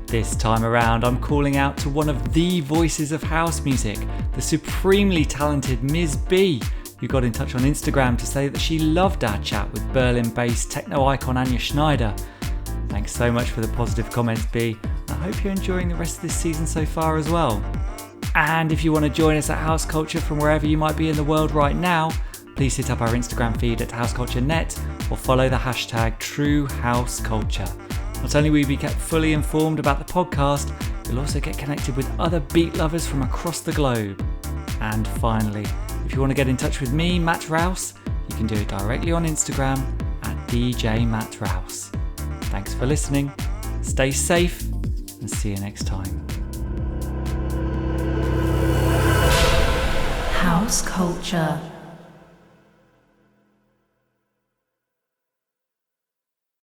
This time around, I'm calling out to one of the voices of house music, the supremely talented Ms. B, who got in touch on Instagram to say that she loved our chat with Berlin-based techno icon Anja Schneider. Thanks so much for the positive comments, B. I hope you're enjoying the rest of this season so far as well. And if you want to join us at House Culture from wherever you might be in the world right now, please hit up our Instagram feed at HouseCultureNet or follow the hashtag #TrueHouseCulture. Not only will you be kept fully informed about the podcast, you'll also get connected with other beat lovers from across the globe. And finally, if you want to get in touch with me, Matt Rouse, you can do it directly on Instagram at DJ Matt Rouse. Thanks for listening, stay safe, and see you next time. House culture.